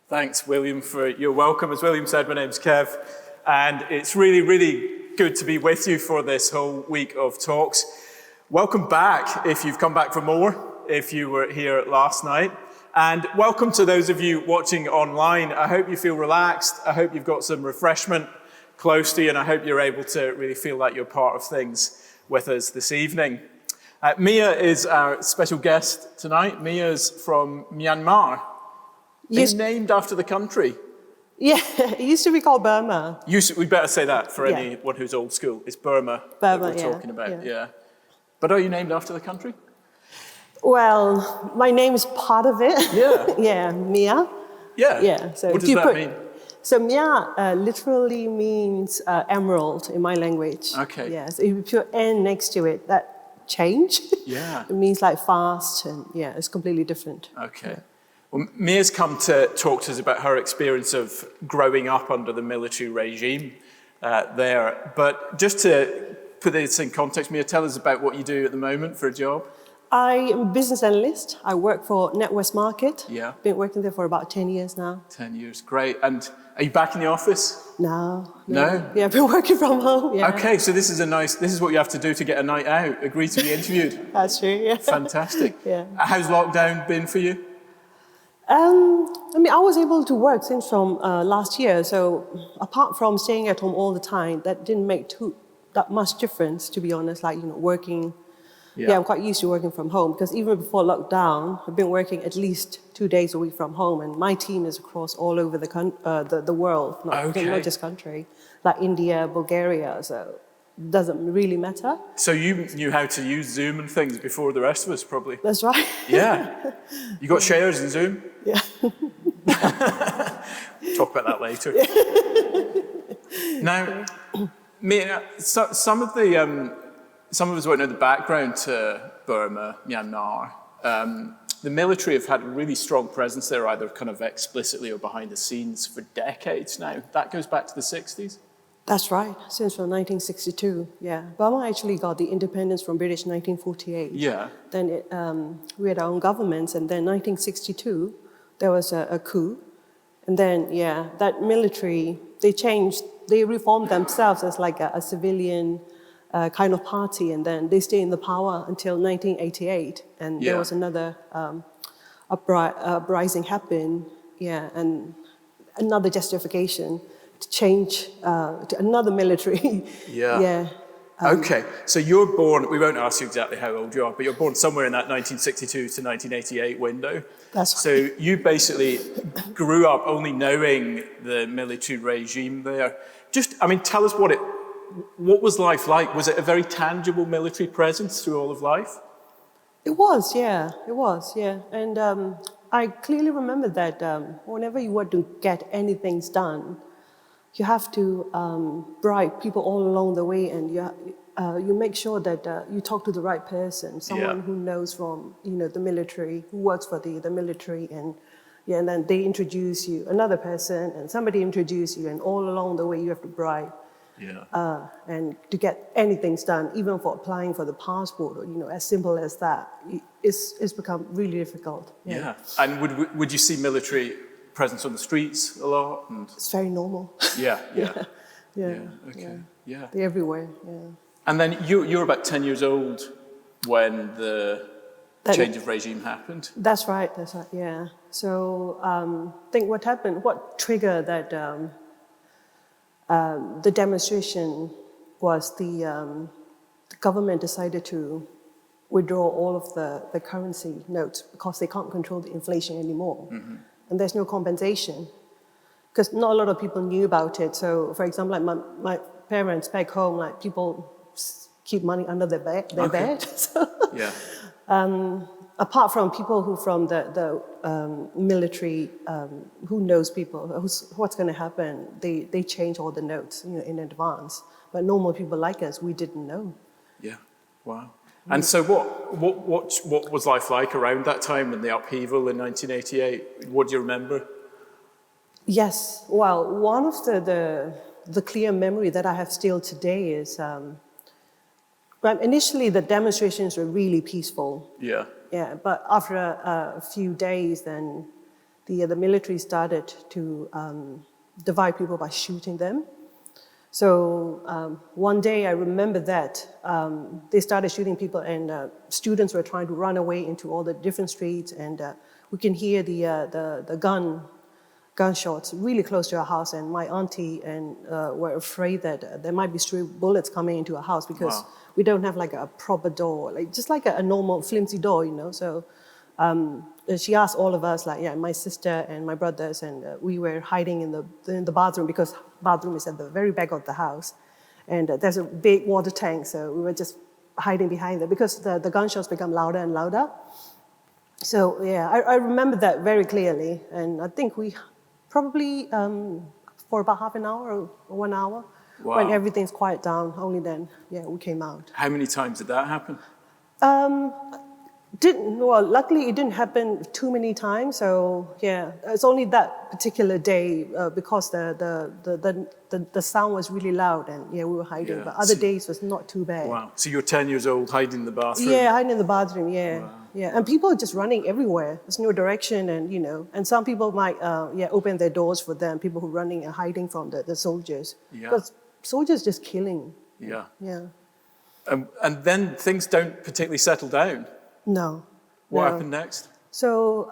Thanks, William, for your welcome. As William said, my name's Kev, and it's really, really good to be with you for this whole week of talks. Welcome back if you've come back for more, if you were here last night. And welcome to those of you watching online. I hope you feel relaxed. I hope you've got some refreshment close to you, and I hope you're able to really feel like you're part of things with us this evening. Mia is our special guest tonight. Mia's from Myanmar. Yes. Named after the country. Yeah, it used to be called Burma. We better say that for anyone who's old school. It's Burma that we're talking about, yeah. But are you named after the country? Well, my name is part of it. Yeah. Yeah, Mia. Yeah. So what does that mean? So Mia literally means emerald in my language. Okay. Yeah, so if you put N next to it, that change. Yeah. It means like fast, and yeah, it's completely different. Okay. Well, Mia's come to talk to us about her experience of growing up under the military regime there. But just to put this in context, Mia, tell us about what you do at the moment for a job. I am a business analyst. I work for NatWest Market. Yeah. Been working there for about 10 years now. 10 years, great. And are you back in the office? No. No? Yeah, I've been working from home, yeah. Okay, so this is what you have to do to get a night out, agree to be interviewed. That's true, yeah. Fantastic. Yeah. How's lockdown been for you? I was able to work since from last year, so apart from staying at home all the time, that didn't make that much difference, to be honest, like, working. Yeah, I'm quite used to working from home, because even before lockdown, I've been working at least 2 days a week from home, and my team is across all over the world, not just country, like India, Bulgaria, so it doesn't really matter. So you knew how to use Zoom and things before the rest of us, probably? That's right. Yeah. You got shares in Zoom? Yeah. Talk about that later. Now, some of us won't know the background to Burma, Myanmar. The military have had a really strong presence there, either kind of explicitly or behind the scenes for decades now. That goes back to the 60s? That's right, since from 1962, yeah. Burma actually got the independence from British in 1948. Yeah. Then we had our own governments, and then 1962, there was a coup. And then, that military, they reformed themselves as like a civilian kind of party, and then they stayed in the power until 1988, and there was another uprising happened, and another justification to change to another military. Okay, so you're born, we won't ask you exactly how old you are, but you're born somewhere in that 1962 to 1988 window. That's right. So you basically grew up only knowing the military regime there. Tell us what was life like? Was it a very tangible military presence through all of life? It was, yeah. And I clearly remember that whenever you want to get anything done, you have to bribe people all along the way, and you make sure that you talk to the right person, someone who knows from the military, who works for the military, and then they introduce you, another person, and somebody introduce you, and all along the way you have to bribe. And to get anything done, even for applying for the passport, or as simple as that, it's become really difficult. Yeah. And would you see military presence on the streets a lot? It's very normal. Yeah. Okay. Yeah. They're everywhere. Yeah. And then you're about 10 years old when the change of regime happened. That's right. Yeah. So I think what triggered that. The demonstration was the government decided to withdraw all of the currency notes because they can't control the inflation anymore. Mm-hmm. And there's no compensation because not a lot of people knew about it. So, for example, like my parents back home, like people keep money under their bed. So, apart from people who from the military, who knows people, what's going to happen, they change all the notes in advance. But normal people like us, we didn't know. Yeah, wow. And so what was life like around that time in the upheaval in 1988? What do you remember? Yes, well, one of the clear memory that I have still today is, initially the demonstrations were really peaceful. Yeah. Yeah, but after a few days, then the military started to divide people by shooting them. So one day I remember that they started shooting people, and students were trying to run away into all the different streets, and we can hear the gunshots really close to our house. And my auntie and were afraid that there might be stray bullets coming into our house because we don't have like a proper door, like just like a normal flimsy door, you know. So she asked all of us, like, my sister and my brothers, and we were hiding in the bathroom, because bathroom is at the very back of the house, and there's a big water tank, so we were just hiding behind there because the gunshots become louder and louder. So I remember that very clearly, and I think we probably for about half an hour or 1 hour, when everything's quiet down, only then we came out. How many times did that happen? Luckily it didn't happen too many times. So it's only that particular day because the sound was really loud, and we were hiding. Yeah. But other days was not too bad. Wow. So you're 10 years old, hiding in the bathroom? Yeah, hiding in the bathroom. Yeah. Wow. Yeah, and people are just running everywhere. There's no direction, and and some people might open their doors for them. People who are running and hiding from the soldiers. Yeah. Because soldiers just killing. Yeah. Yeah. And then things don't particularly settle down. No. What happened next? So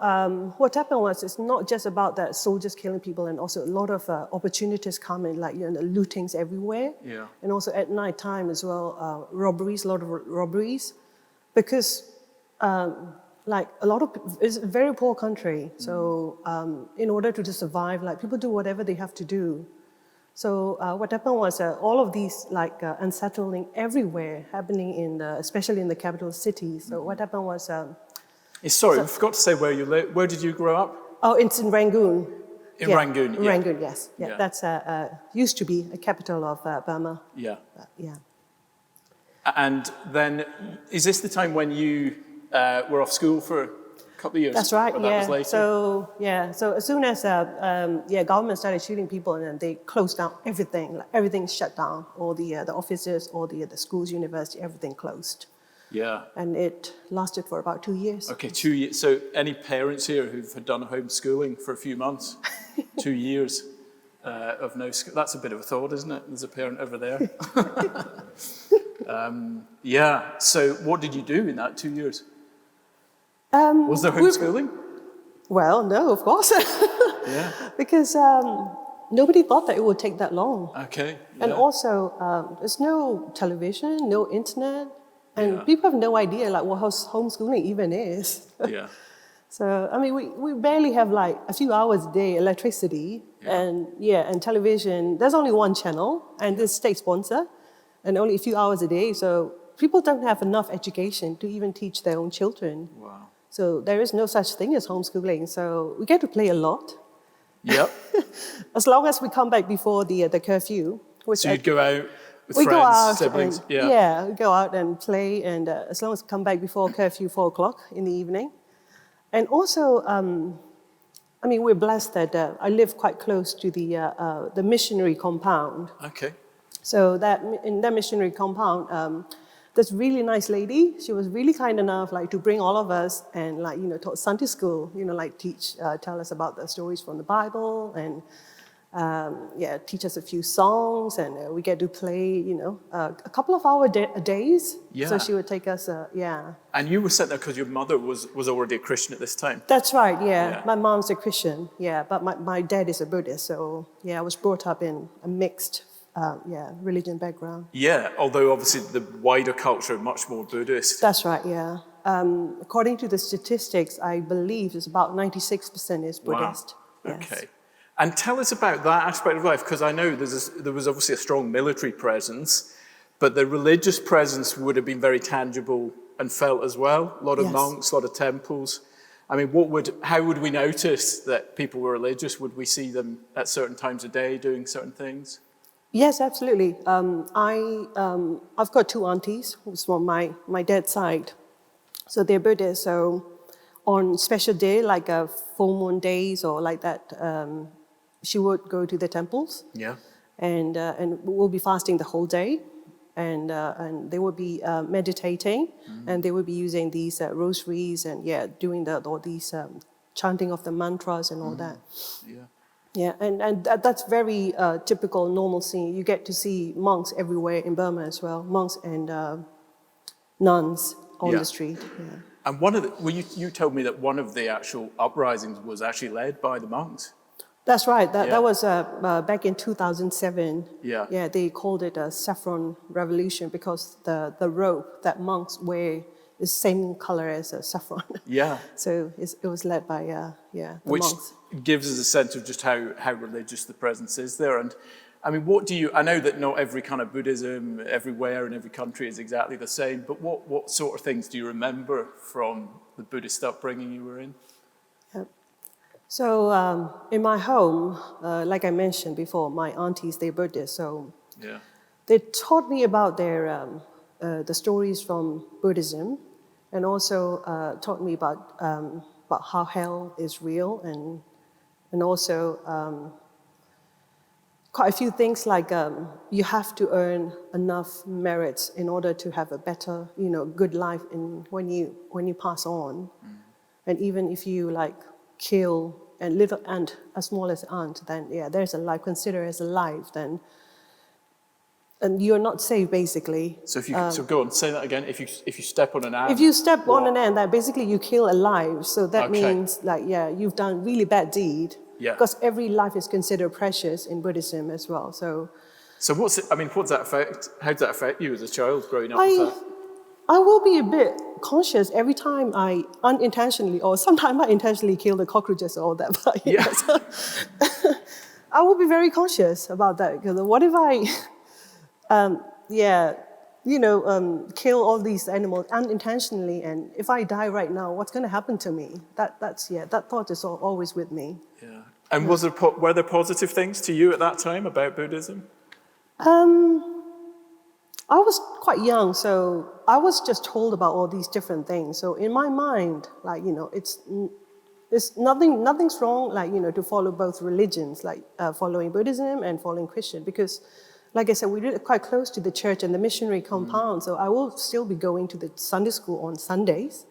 what happened was, it's not just about that soldiers killing people, and also a lot of opportunities come in, like lootings everywhere. Yeah. And also at night time as well, robberies, a lot of robberies, because like a lot of it's a very poor country. So in order to just survive, like people do whatever they have to do. So what happened was all of these like unsettling everywhere happening especially in the capital cities. So what happened was. Sorry, we forgot to say where you live. Where did you grow up? Oh, it's in Rangoon. In Rangoon, yeah. Rangoon, yes. Yeah. That's used to be a capital of Burma. Yeah. Yeah. And then, is this the time when you were off school for a couple of years? That's right. Or that was later? So as soon as government started shooting people, and then they closed down everything. Like everything shut down. All the offices, all the schools, university, everything closed. Yeah. And it lasted for about 2 years. Okay, 2 years. So any parents here who've done homeschooling for a few months, 2 years of no school, that's a bit of a thought, isn't it? There's a parent over there. So what did you do in that 2 years? Was there homeschooling? Well, no, of course. Yeah. Because nobody thought that it would take that long. Okay. Yeah. And also, there's no television, no internet. And people have no idea like what homeschooling even is. Yeah. So I mean, we barely have like a few hours a day electricity, and television. There's only one channel, and this state sponsor, and only a few hours a day. So people don't have enough education to even teach their own children. Wow. So there is no such thing as homeschooling. So we get to play a lot. Yep. As long as we come back before the curfew. So you'd go out. We friends, go out, siblings, we go out and play, and as long as we come back before curfew, 4 o'clock in the evening. And also, I mean, we're blessed that I live quite close to the missionary compound. Okay. So in that missionary compound, this really nice lady, she was really kind enough, like, to bring all of us and, like, taught Sunday school, like tell us about the stories from the Bible, and teach us a few songs, and we get to play, a couple of hour days. Yeah. So she would take us, And you were sent there because your mother was already a Christian at this time? That's right, yeah. My mom's a Christian, but my dad is a Buddhist, so I was brought up in a mixed, religion background. Yeah, although obviously the wider culture much more Buddhist. That's right, yeah. According to the statistics, I believe it's about 96% is Buddhist. Wow. Yes. Okay. And tell us about that aspect of life, because I know there was obviously a strong military presence, but the religious presence would have been very tangible and felt as well. A lot of monks, a lot of temples. I mean, how would we notice that people were religious? Would we see them at certain times of day doing certain things? Yes, absolutely. I've got 2 aunties who's from my dad's side. So they're Buddhist. So on special day, like full moon days or like that, she would go to the temples. Yeah. And we'll be fasting the whole day. And they would be meditating, and they would be using these rosaries and doing all these chanting of the mantras and all that. Yeah. Yeah, and that's very typical, normal scene. You get to see monks everywhere in Burma as well, monks and nuns on the street. Yeah. And one of the, well, you told me that one of the actual uprisings was actually led by the monks. That's right. That was back in 2007. Yeah. Yeah, they called it a saffron revolution because the robe that monks wear is same color as a saffron. Yeah. So it was led by the Which monks. gives us a sense of just how religious the presence is there. And I mean, I know that not every kind of Buddhism everywhere in every country is exactly the same, but what sort of things do you remember from the Buddhist upbringing you were in? So in my home, like I mentioned before, my aunties, they're Buddhist, so they taught me about the stories from Buddhism, and also taught me about how hell is real, and also quite a few things like you have to earn enough merits in order to have a better, good life when you pass on, and even if you like kill a little ant as small as ant, then there's a life considered as a life, then and you're not safe basically. So if you so go on, say that again. If you step on an ant. If you step on an ant, that basically you kill a life. So that means like you've done really bad deed. Yeah. Because every life is considered precious in Buddhism as well. So what's that affect? How does that affect you as a child growing up with that? I will be a bit conscious every time I unintentionally or sometimes I intentionally kill the cockroaches or all that. But so I will be very conscious about that, because what if I kill all these animals unintentionally, and if I die right now, what's going to happen to me? That thought is always with me. Yeah. And were there positive things to you at that time about Buddhism? I was quite young, so I was just told about all these different things. So in my mind, like, it's nothing's wrong, like, to follow both religions, like following Buddhism and following Christian, because like I said, we live quite close to the church and the missionary compound, so I will still be going to the Sunday school on Sundays.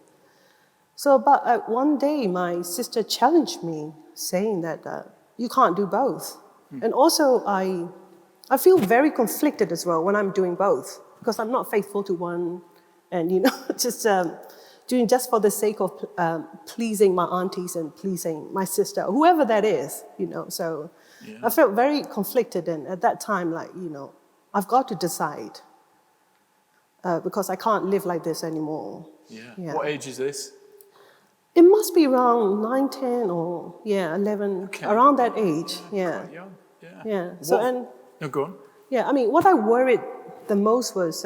So, but one day, my sister challenged me, saying that you can't do both. And also, I feel very conflicted as well when I'm doing both, because I'm not faithful to one, and just doing just for the sake of pleasing my aunties and pleasing my sister, whoever that is, So I felt very conflicted, and at that time, like, I've got to decide, because I can't live like this anymore. Yeah. What age is this? It must be around 9, 10, or 11, around that age. Yeah. Quite young. Yeah. Yeah. So No, go on. Yeah, I mean, what I worried the most was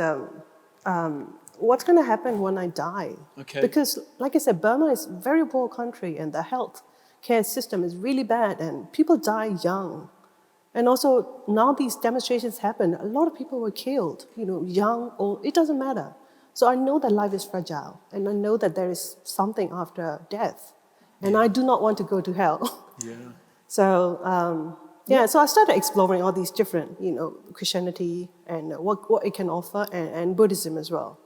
what's going to happen when I die. Okay. Because, like I said, Burma is a very poor country, and the health care system is really bad, and people die young. And also, now these demonstrations happen, a lot of people were killed, young, old, it doesn't matter. So I know that life is fragile, and I know that there is something after death, and I do not want to go to hell. Yeah. So, so I started exploring all these different, Christianity and what it can offer, and Buddhism as well.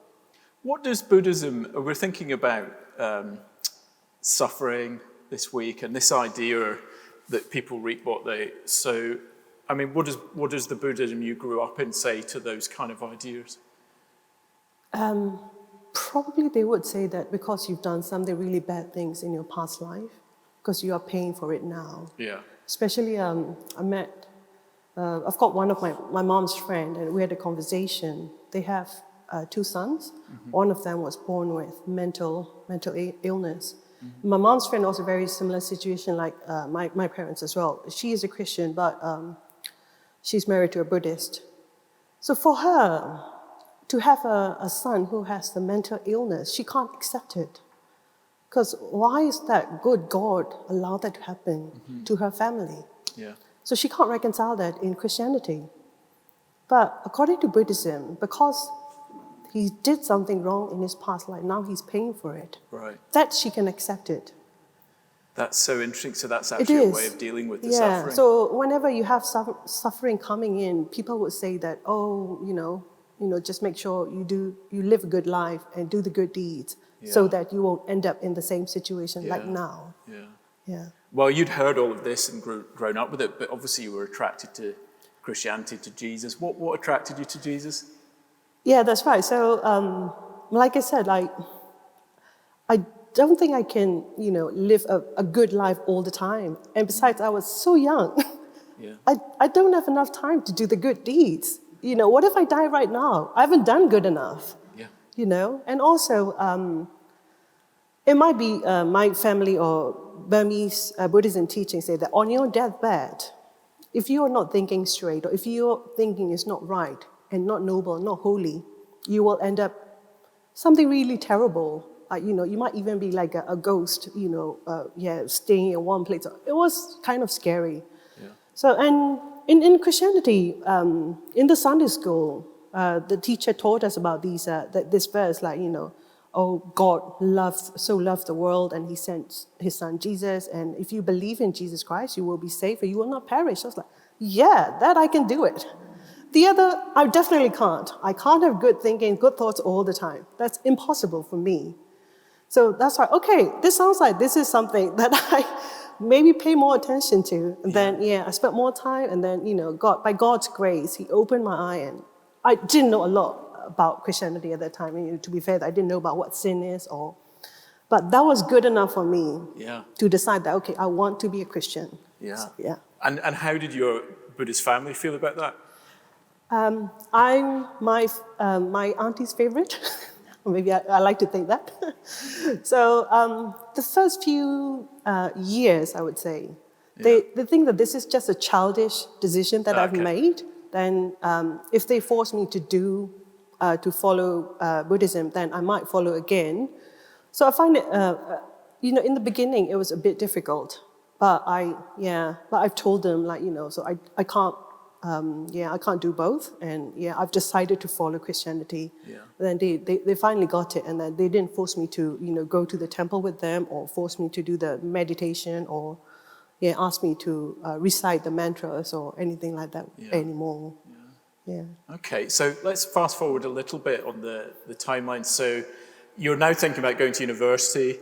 What does Buddhism, we're thinking about suffering this week, and this idea that people reap what they sow. I mean, what does the Buddhism you grew up in say to those kind of ideas? Probably they would say that because you've done something really bad things in your past life, because you are paying for it now. Yeah. Especially, I've got one of my mom's friend, and we had a conversation. They have 2 sons. Mm-hmm. One of them was born with mental illness. Mm-hmm. My mom's friend also very similar situation like my parents as well. She is a Christian, but she's married to a Buddhist. So for her, to have a son who has the mental illness, she can't accept it. Because why is that good God allowed that to happen to her family? Yeah. So she can't reconcile that in Christianity. But according to Buddhism, because he did something wrong in his past life, now he's paying for it. Right. That she can accept it. That's so interesting. So that's actually a way of dealing with the suffering. Yeah. So whenever you have suffering coming in, people would say that, just make sure you live a good life and do the good deeds, so that you won't end up in the same situation like now. Yeah. Yeah. Well, you'd heard all of this and grown up with it, but obviously you were attracted to Christianity, to Jesus. What attracted you to Jesus? Yeah, that's right. So, like I said, I don't think I can, live a good life all the time. And besides, I was so young. Yeah. I don't have enough time to do the good deeds. What if I die right now? I haven't done good enough. Yeah. And also, it might be my family or Burmese Buddhism teaching say that on your deathbed, if you are not thinking straight, or if your thinking is not right and not noble, not holy, you will end up something really terrible. You might even be like a ghost, staying in one place. It was kind of scary. Yeah. So, and in Christianity, in the Sunday school, the teacher taught us about this verse, oh, God so loved the world, and he sent his son Jesus, and if you believe in Jesus Christ, you will be saved, or you will not perish. I was like, yeah, that I can do it. The other, I definitely can't. I can't have good thinking, good thoughts all the time. That's impossible for me. So that's why, okay, this sounds like this is something that I maybe pay more attention to. And then, I spent more time, and then, by God's grace, he opened my eye, and I didn't know a lot about Christianity at that time. To be fair, I didn't know about what sin is, but that was good enough for me to decide that, okay, I want to be a Christian. Yeah. So, yeah. And how did your Buddhist family feel about that? I'm my auntie's favorite. Maybe I like to think that. So the first few years, I would say, they think that this is just a childish decision that I've made. Then if they force me to follow Buddhism, then I might follow again. So I find it, in the beginning, it was a bit difficult. But I've told them, so I can't, I can't do both. And I've decided to follow Christianity. Yeah. Then they finally got it, and then they didn't force me to, go to the temple with them, or force me to do the meditation, or ask me to recite the mantras or anything like that anymore. Yeah. Okay, so let's fast forward a little bit on the timeline. So you're now thinking about going to university,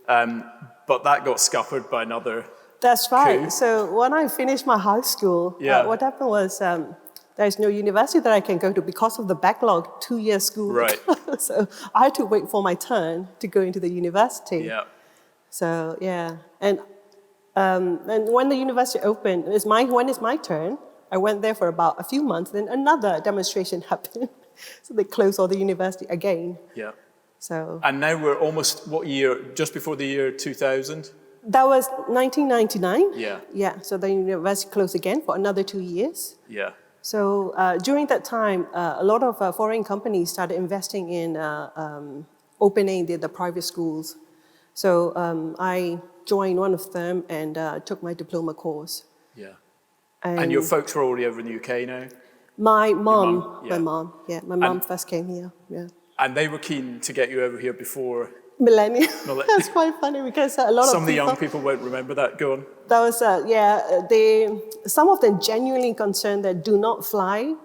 but that got scuppered by another. That's right. coup. So when I finished my high school, what happened was there's no university that I can go to because of the backlog 2-year school. Right. So I had to wait for my turn to go into the university. Yeah. So and when the university opened, when it's my turn, I went there for about a few months. Then another demonstration happened, so they closed all the university again. Yeah. So. And now we're almost what year? Just before the year 2000. That was 1999. Yeah. Yeah. So the university closed again for another 2 years. Yeah. So during that time, a lot of foreign companies started investing in opening the private schools. So I joined one of them and took my diploma course. Yeah. And your folks were already over in the UK now? My mom, my mom And- first came here. Yeah. And they were keen to get you over here before. Millennium. That's quite funny because a lot Some of of the young people won't remember that. Go on. That was some of them genuinely concerned that do not fly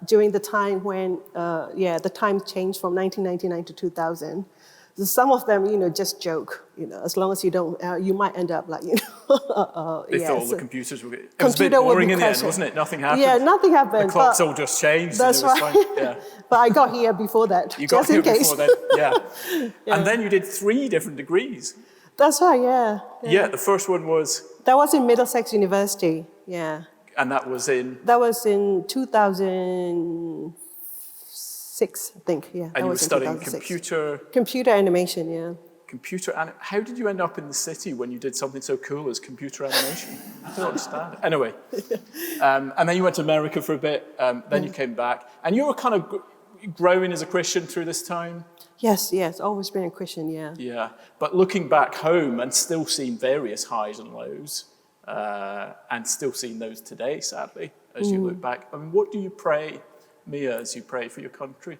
during the time when the time changed from 1999 to 2000. So some of them just joke, as long as you don't, you might end up like They thought all the computers were. It was a bit boring in the end, wasn't it? Nothing happened. Yeah, nothing happened. The clocks all just changed. That's and it was right. Fine. Yeah. But I got here before that. You got just here in case. before then. Yeah. And then you did 3 different degrees. That's right. Yeah. Yeah. The first one was. That was in Middlesex University. Yeah. And that was in. That was in 2006, I think. Yeah. And you were studying computer animation. Yeah. How did you end up in the city when you did something so cool as computer animation? I don't understand. Anyway, and then you went to America for a bit. Then you came back, and you were kind of growing as a Christian through this time. Yes, always been a Christian. Yeah. Yeah, but looking back home and still seeing various highs and lows, and still seeing those today, sadly, as you look back. I mean, what do you pray, Mia, as you pray for your country?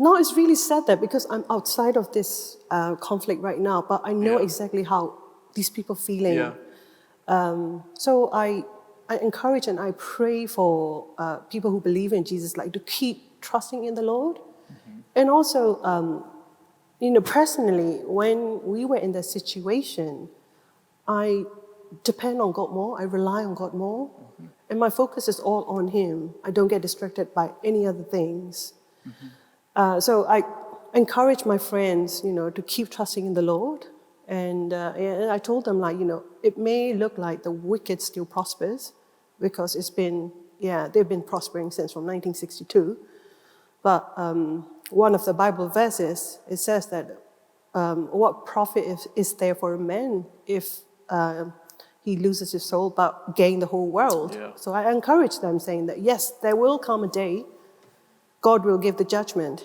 No, it's really sad that because I'm outside of this conflict right now, but I know exactly how these people are feeling. Yeah. So I encourage and I pray for people who believe in Jesus, to keep trusting in the Lord. Mm-hmm. And also, Personally, when we were in that situation, I depend on God more, I rely on God more, and my focus is all on Him. I don't get distracted by any other things. So I encourage my friends, to keep trusting in the Lord. And I told them, it may look like the wicked still prospers, because they've been prospering since from 1962. But one of the Bible verses, it says that what profit is there for a man if he loses his soul but gain the whole world? Yeah. So I encourage them, saying that yes, there will come a day God will give the judgment.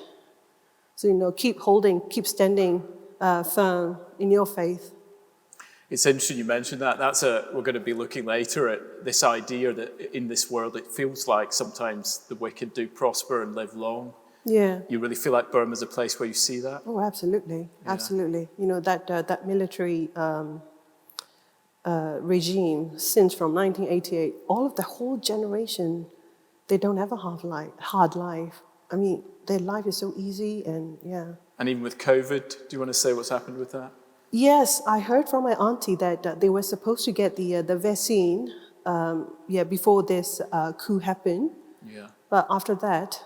So keep standing firm in your faith. It's interesting you mentioned that. We're going to be looking later at this idea that in this world it feels like sometimes the wicked do prosper and live long. Yeah. You really feel like Burma's a place where you see that? Oh, absolutely, absolutely. That military regime since from 1988, all of the whole generation, they don't have a hard life. I mean, their life is so easy, and yeah. And even with COVID, do you want to say what's happened with that? Yes, I heard from my auntie that they were supposed to get the vaccine before this coup happened. Yeah. But after that,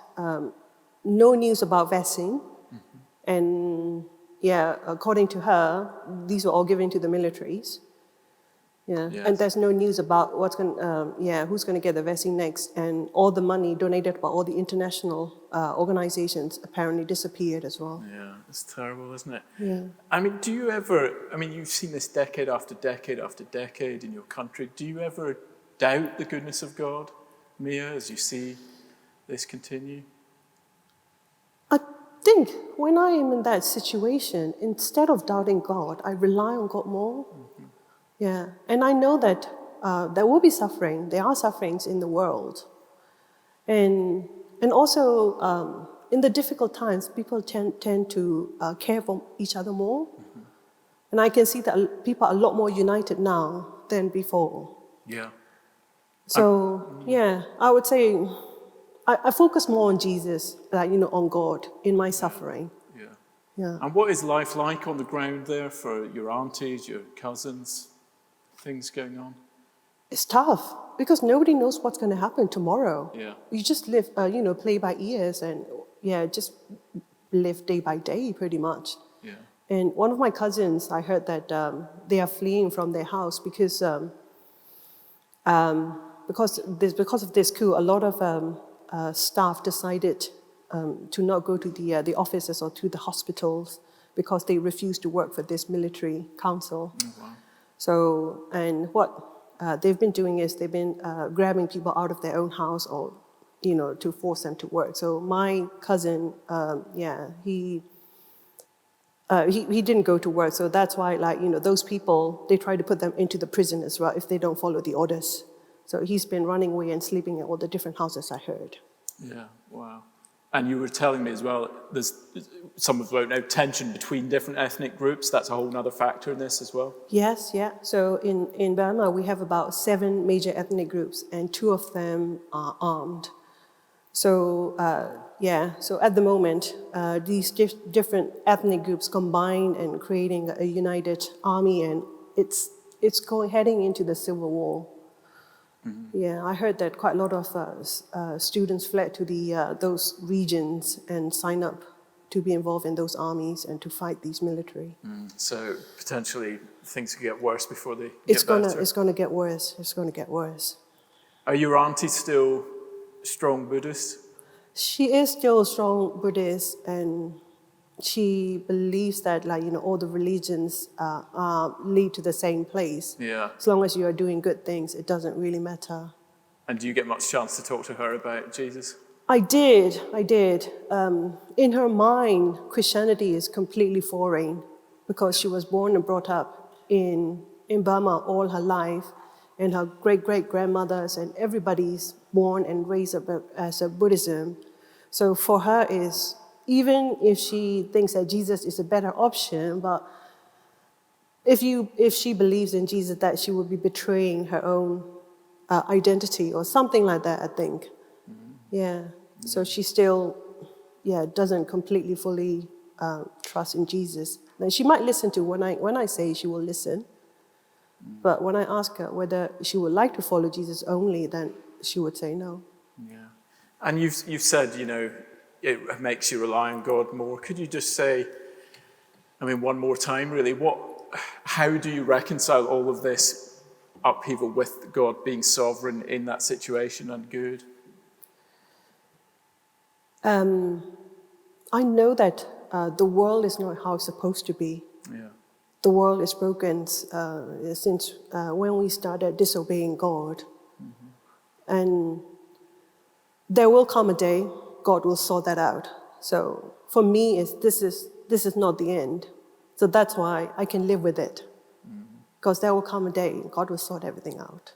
no news about vaccine. And according to her, these were all given to the militaries. Yeah, Yes. and there's no news about who's going to get the vaccine next, and all the money donated by all the international organizations apparently disappeared as well. Yeah, it's terrible, isn't it? Yeah. I mean, you've seen this decade after decade after decade in your country. Do you ever doubt the goodness of God, Mia, as you see this continue? I think when I am in that situation, instead of doubting God, I rely on God more. Yeah, and I know that there will be suffering. There are sufferings in the world, and also in the difficult times, people tend to care for each other more. And I can see that people are a lot more united now than before. Yeah. So I would say I focus more on Jesus, on God in my suffering. Yeah. Yeah. And what is life like on the ground there for your aunties, your cousins? Things going on? It's tough because nobody knows what's going to happen tomorrow. Yeah. You just live, play by ears and just live day by day pretty much. Yeah. And one of my cousins, I heard that they are fleeing from their house because of this coup, a lot of staff decided to not go to the offices or to the hospitals because they refused to work for this military council. Oh, wow. So, and what they've been doing is they've been grabbing people out of their own house or, to force them to work. So my cousin, he didn't go to work. So that's why, those people, they try to put them into the prison as well if they don't follow the orders. So he's been running away and sleeping in all the different houses, I heard. Yeah, wow. And you were telling me as well, there's some of the tension between different ethnic groups. That's a whole other factor in this as well. Yes, yeah. So in Burma, we have about 7 major ethnic groups, and 2 of them are armed. So so at the moment, these different ethnic groups combine and creating a united army, and it's heading into the civil war. Yeah, I heard that quite a lot of students fled to those regions and signed up to be involved in those armies and to fight these military. So potentially things could get worse before they It's get better. It's gonna get worse. It's gonna get worse. Are your aunties still strong Buddhist? She is still a strong Buddhist, and she believes that all the religions lead to the same place. Yeah. As long as you are doing good things, it doesn't really matter. And do you get much chance to talk to her about Jesus? I did. In her mind, Christianity is completely foreign because she was born and brought up in Burma all her life, and her great-great-grandmothers and everybody's born and raised up as a Buddhism. So for her is, even if she thinks that Jesus is a better option, but if she believes in Jesus, that she would be betraying her own identity or something like that, I think. Yeah. So she still, doesn't completely fully trust in Jesus. Then she might listen to when I say she will listen. But when I ask her whether she would like to follow Jesus only, then she would say no. Yeah. And you've said, it makes you rely on God more. Could you just say, one more time, really, how do you reconcile all of this upheaval with God being sovereign in that situation and good? I know that the world is not how it's supposed to be. Yeah. The world is broken since when we started disobeying God. Mm-hmm. And there will come a day God will sort that out. So for me, this is not the end. So that's why I can live with it. Because there will come a day God will sort everything out.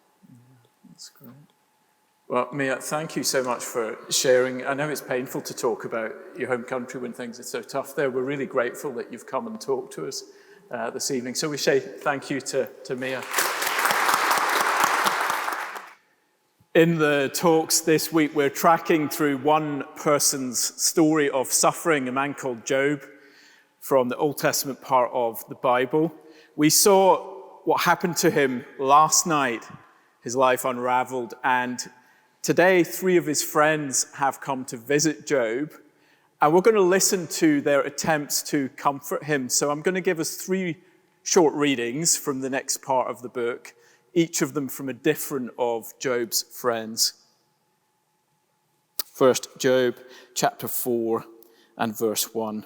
That's great. Well, Mia, thank you so much for sharing. I know it's painful to talk about your home country when things are so tough there. We're really grateful that you've come and talked to us this evening. So we say thank you to Mia. In the talks this week, we're tracking through one person's story of suffering, a man called Job from the Old Testament part of the Bible. We saw what happened to him last night, his life unraveled, and today 3 of his friends have come to visit Job, and we're going to listen to their attempts to comfort him. So I'm going to give us 3 short readings from the next part of the book, each of them from a different of Job's friends. First, Job chapter 4 and verse 1.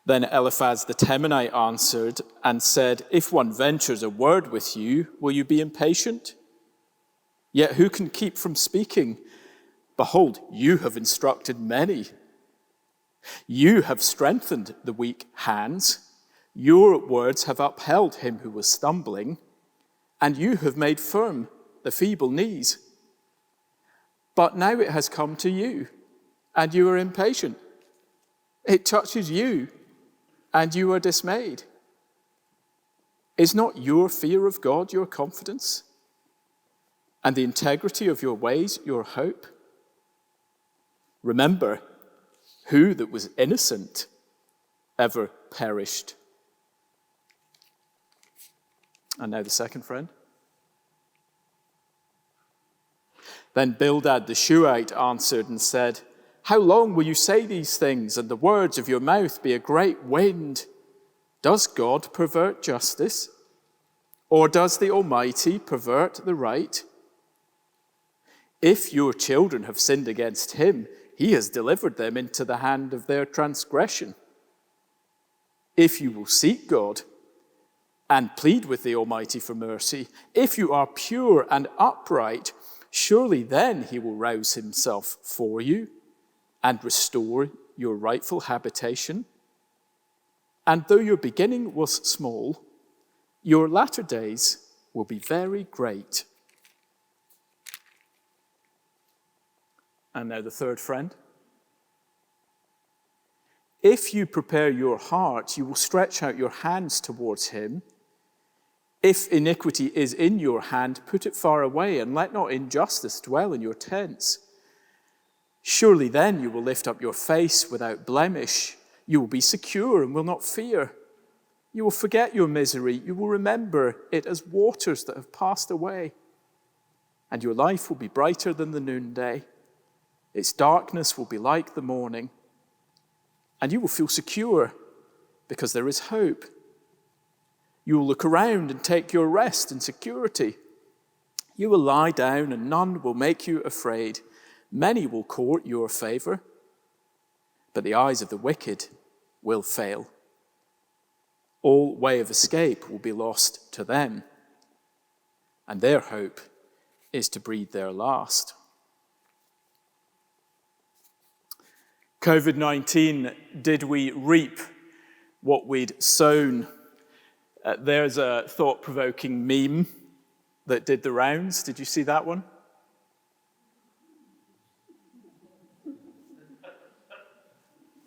Then Eliphaz the Temanite answered and said, "If one ventures a word with you, will you be impatient? Yet who can keep from speaking? Behold, you have instructed many. You have strengthened the weak hands. Your words have upheld him who was stumbling, and you have made firm the feeble knees. But now it has come to you, and you are impatient. It touches you, and you are dismayed. Is not your fear of God your confidence, and the integrity of your ways your hope? Remember, who that was innocent ever perished?" And now the second friend. Then Bildad the Shuhite answered and said, "How long will you say these things, and the words of your mouth be a great wind? Does God pervert justice? Or does the Almighty pervert the right? If your children have sinned against him, he has delivered them into the hand of their transgression. If you will seek God and plead with the Almighty for mercy, if you are pure and upright, surely then he will rouse himself for you and restore your rightful habitation. And though your beginning was small, your latter days will be very great." And now the third friend. "If you prepare your heart, you will stretch out your hands towards him. If iniquity is in your hand, put it far away, and let not injustice dwell in your tents. Surely then you will lift up your face without blemish. You will be secure and will not fear. You will forget your misery. You will remember it as waters that have passed away. And your life will be brighter than the noonday. Its darkness will be like the morning. And you will feel secure because there is hope. You will look around and take your rest in security. You will lie down and none will make you afraid. Many will court your favor, but the eyes of the wicked will fail. All way of escape will be lost to them, and their hope is to breathe their last." COVID-19, did we reap what we'd sown? There's a thought-provoking meme that did the rounds. Did you see that one?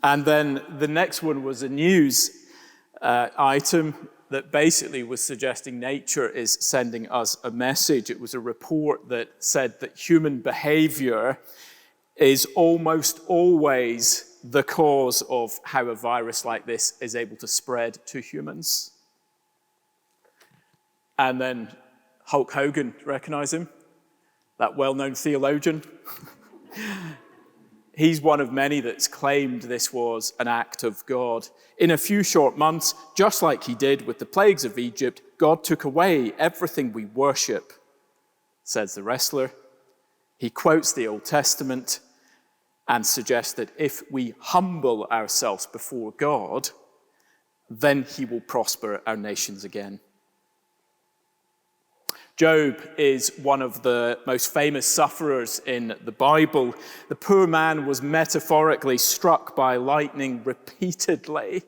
And then the next one was a news item that basically was suggesting nature is sending us a message. It was a report that said that human behavior is almost always the cause of how a virus like this is able to spread to humans. And then Hulk Hogan, recognize him? That well-known theologian? He's one of many that's claimed this was an act of God. In a few short months, just like he did with the plagues of Egypt, God took away everything we worship, says the wrestler. He quotes the Old Testament and suggests that if we humble ourselves before God, then he will prosper our nations again. Job is one of the most famous sufferers in the Bible. The poor man was metaphorically struck by lightning repeatedly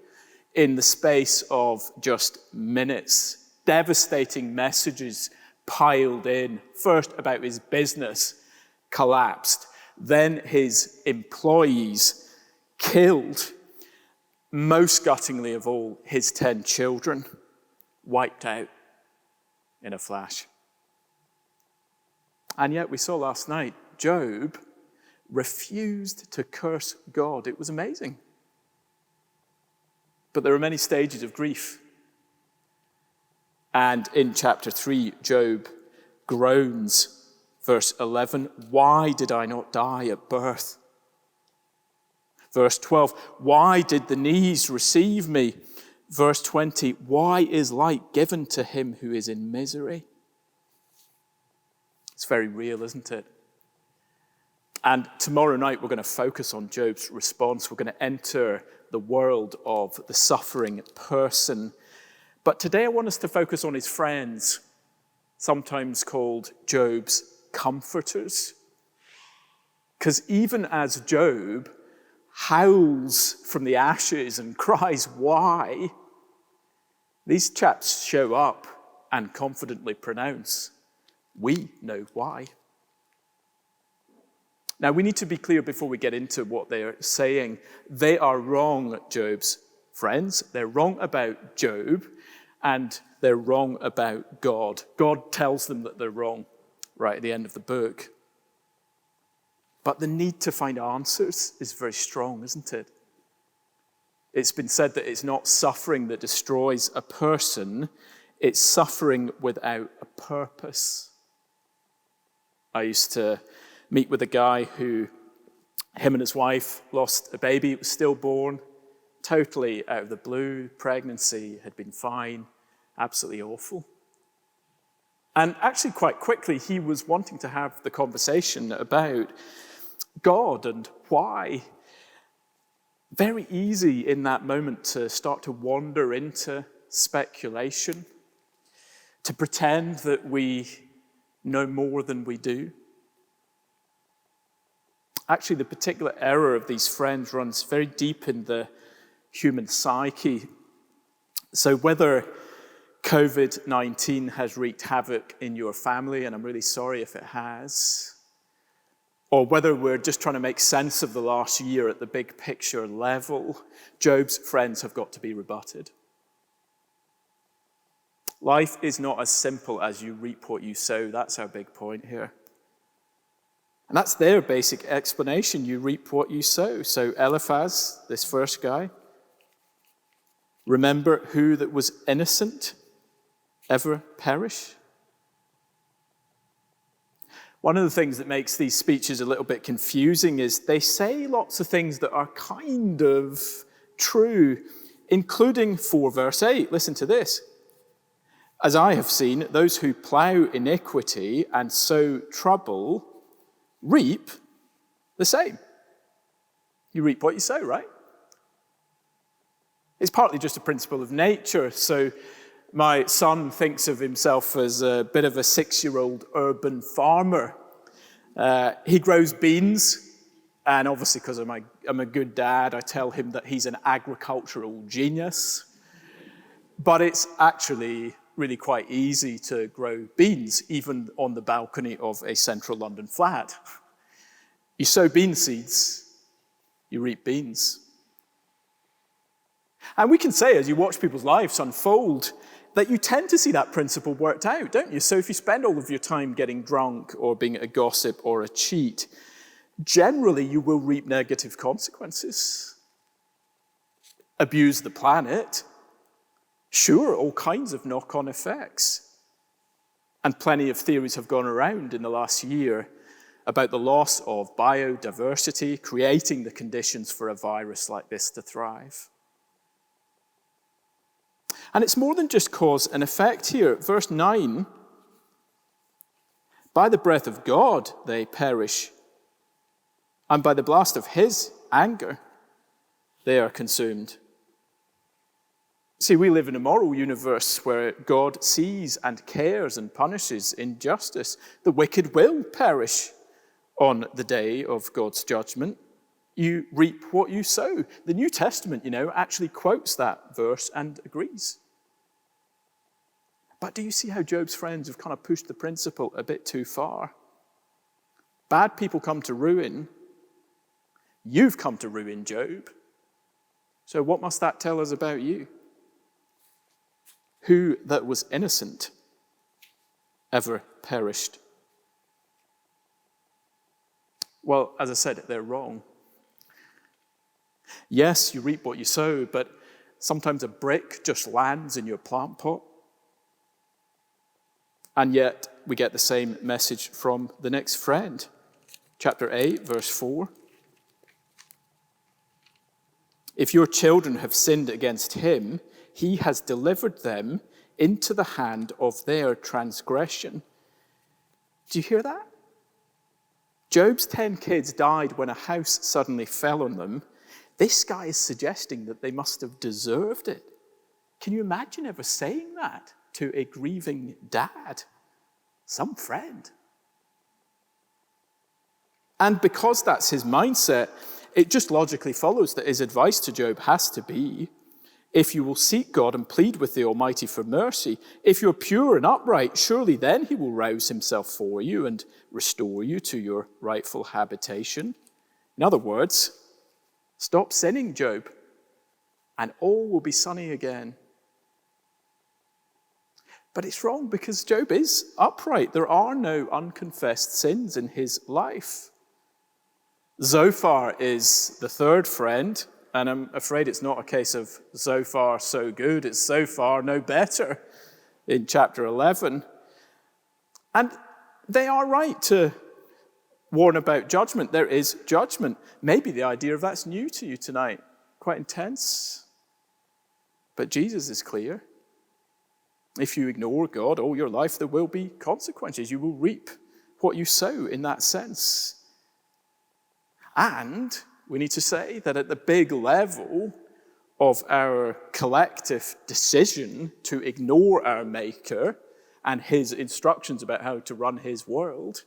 in the space of just minutes. Devastating messages piled in, first about his business collapsed, then his employees killed, most guttingly of all, his 10 children wiped out in a flash. And yet we saw last night, Job refused to curse God. It was amazing. But there are many stages of grief. And in chapter 3, Job groans, verse 11, "Why did I not die at birth?" Verse 12, "Why did the knees receive me?" Verse 20, "Why is light given to him who is in misery?" It's very real, isn't it? And tomorrow night, we're going to focus on Job's response. We're going to enter the world of the suffering person. But today, I want us to focus on his friends, sometimes called Job's comforters. Because even as Job howls from the ashes and cries, "Why?" these chaps show up and confidently pronounce, "We know why." Now, we need to be clear before we get into what they're saying. They are wrong, Job's friends. They're wrong about Job, and they're wrong about God. God tells them that they're wrong right at the end of the book. But the need to find answers is very strong, isn't it? It's been said that it's not suffering that destroys a person, it's suffering without a purpose. I used to meet with a guy who, him and his wife lost a baby. It was stillborn, totally out of the blue. Pregnancy had been fine, absolutely awful. And actually quite quickly, he was wanting to have the conversation about God and why. Very easy in that moment to start to wander into speculation, to pretend that we know more than we do. Actually, the particular error of these friends runs very deep in the human psyche. So whether COVID-19 has wreaked havoc in your family, and I'm really sorry if it has, or whether we're just trying to make sense of the last year at the big picture level, Job's friends have got to be rebutted. Life is not as simple as you reap what you sow. That's our big point here. And that's their basic explanation. You reap what you sow. So Eliphaz, this first guy, remember who that was innocent ever perish? One of the things that makes these speeches a little bit confusing is they say lots of things that are kind of true, including 4 verse 8. Listen to this. "As I have seen, those who plow iniquity and sow trouble reap the same." You reap what you sow, right? It's partly just a principle of nature. So my son thinks of himself as a bit of a 6-year-old urban farmer. He grows beans, and obviously because I'm a good dad, I tell him that he's an agricultural genius. But it's actually really quite easy to grow beans, even on the balcony of a central London flat. You sow bean seeds, you reap beans. And we can say, as you watch people's lives unfold, that you tend to see that principle worked out, don't you? So if you spend all of your time getting drunk or being a gossip or a cheat, generally you will reap negative consequences. Abuse the planet, sure, all kinds of knock-on effects. And plenty of theories have gone around in the last year about the loss of biodiversity, creating the conditions for a virus like this to thrive. And it's more than just cause and effect here. Verse 9, by the breath of God they perish, and by the blast of his anger they are consumed. See, we live in a moral universe where God sees and cares and punishes injustice. The wicked will perish on the day of God's judgment. You reap what you sow. The New Testament, actually quotes that verse and agrees. But do you see how Job's friends have kind of pushed the principle a bit too far? Bad people come to ruin. You've come to ruin, Job. So what must that tell us about you? Who that was innocent ever perished? Well, as I said, they're wrong. Yes, you reap what you sow, but sometimes a brick just lands in your plant pot. And yet, we get the same message from the next friend. Chapter 8, verse 4. If your children have sinned against him, he has delivered them into the hand of their transgression. Do you hear that? Job's 10 kids died when a house suddenly fell on them. This guy is suggesting that they must have deserved it. Can you imagine ever saying that to a grieving dad? Some friend. And because that's his mindset, it just logically follows that his advice to Job has to be, if you will seek God and plead with the Almighty for mercy, if you're pure and upright, surely then he will rouse himself for you and restore you to your rightful habitation. In other words, stop sinning, Job, and all will be sunny again. But it's wrong because Job is upright. There are no unconfessed sins in his life. Zophar is the third friend, and I'm afraid it's not a case of so far so good, it's so far no better in chapter 11. And they are right to warn about judgment. There is judgment. Maybe the idea of that's new to you tonight, quite intense. But Jesus is clear. If you ignore God all your life, there will be consequences. You will reap what you sow in that sense. And we need to say that at the big level of our collective decision to ignore our Maker and his instructions about how to run his world,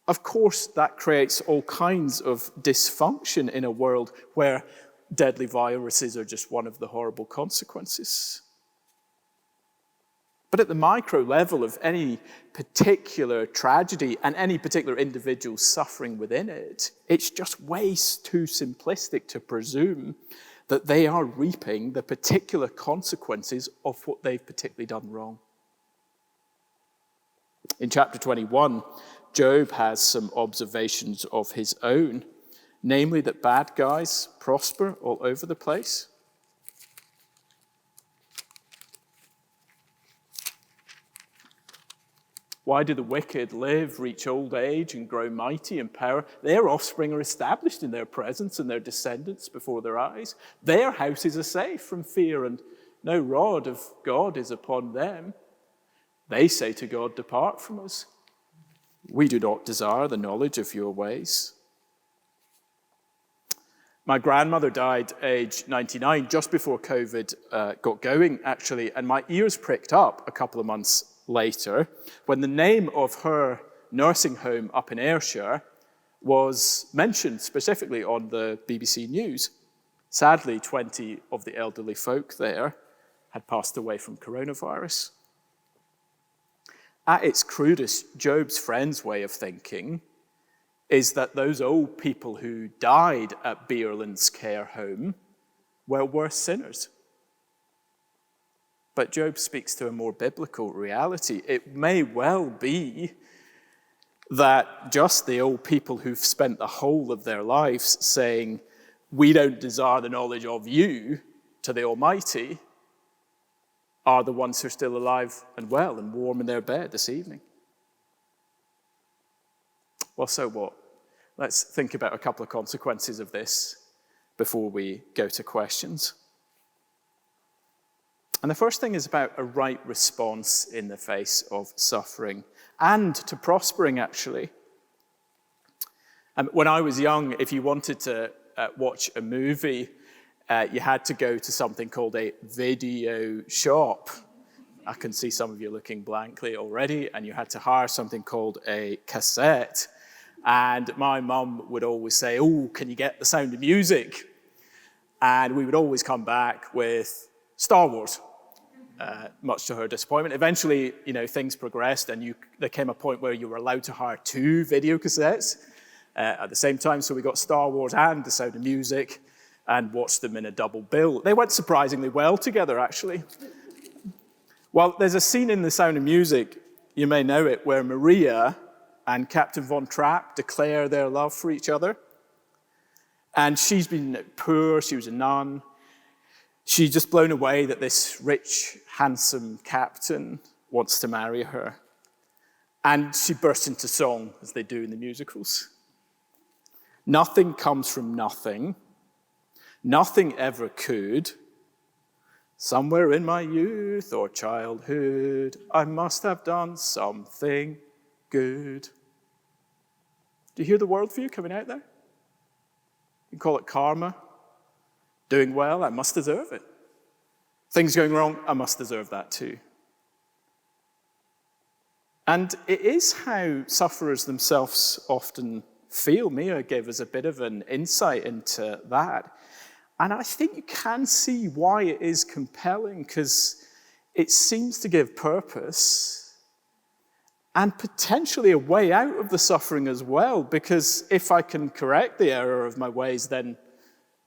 of course that creates all kinds of dysfunction in a world where deadly viruses are just one of the horrible consequences. But at the micro level of any particular tragedy and any particular individual suffering within it, it's just way too simplistic to presume that they are reaping the particular consequences of what they've particularly done wrong. In chapter 21, Job has some observations of his own, namely that bad guys prosper all over the place. Why do the wicked live, reach old age, and grow mighty in power? Their offspring are established in their presence and their descendants before their eyes. Their houses are safe from fear, and no rod of God is upon them. They say to God, depart from us. We do not desire the knowledge of your ways. My grandmother died age 99, just before COVID got going, actually, and my ears pricked up a couple of months later, when the name of her nursing home up in Ayrshire was mentioned specifically on the BBC News. Sadly, 20 of the elderly folk there had passed away from coronavirus. At its crudest, Job's friend's way of thinking is that those old people who died at Beerland's care home were worse sinners. But Job speaks to a more biblical reality. It may well be that just the old people who've spent the whole of their lives saying, we don't desire the knowledge of you to the Almighty, are the ones who are still alive and well and warm in their bed this evening. Well, so what? Let's think about a couple of consequences of this before we go to questions. And the first thing is about a right response in the face of suffering and to prospering, actually. When I was young, if you wanted to watch a movie, you had to go to something called a video shop. I can see some of you looking blankly already, and you had to hire something called a cassette. And my mum would always say, oh, can you get The Sound of Music? And we would always come back with Star Wars, much to her disappointment. Eventually, things progressed, and there came a point where you were allowed to hire 2 video cassettes at the same time. So we got Star Wars and The Sound of Music and watched them in a double bill. They went surprisingly well together, actually. Well, there's a scene in The Sound of Music, you may know it, where Maria and Captain Von Trapp declare their love for each other. And she's been poor, she was a nun. She's just blown away that this rich, handsome captain wants to marry her. And she bursts into song, as they do in the musicals. Nothing comes from nothing. Nothing ever could. Somewhere in my youth or childhood, I must have done something good. Do you hear the worldview coming out there? You can call it karma. Doing well, I must deserve it. Things going wrong, I must deserve that too. And it is how sufferers themselves often feel. Mia gave us a bit of an insight into that. And I think you can see why it is compelling, because it seems to give purpose and potentially a way out of the suffering as well, because if I can correct the error of my ways, then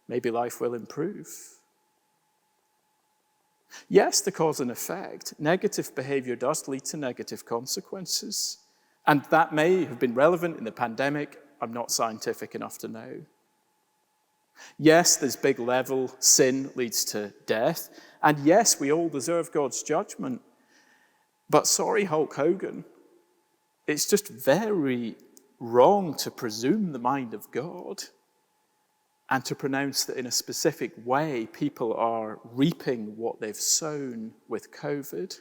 maybe life will improve. Yes, the cause and effect. Negative behavior does lead to negative consequences. And that may have been relevant in the pandemic. I'm not scientific enough to know. Yes, there's big level. Sin leads to death. And yes, we all deserve God's judgment. But sorry, Hulk Hogan, it's just very wrong to presume the mind of God and to pronounce that in a specific way people are reaping what they've sown with COVID.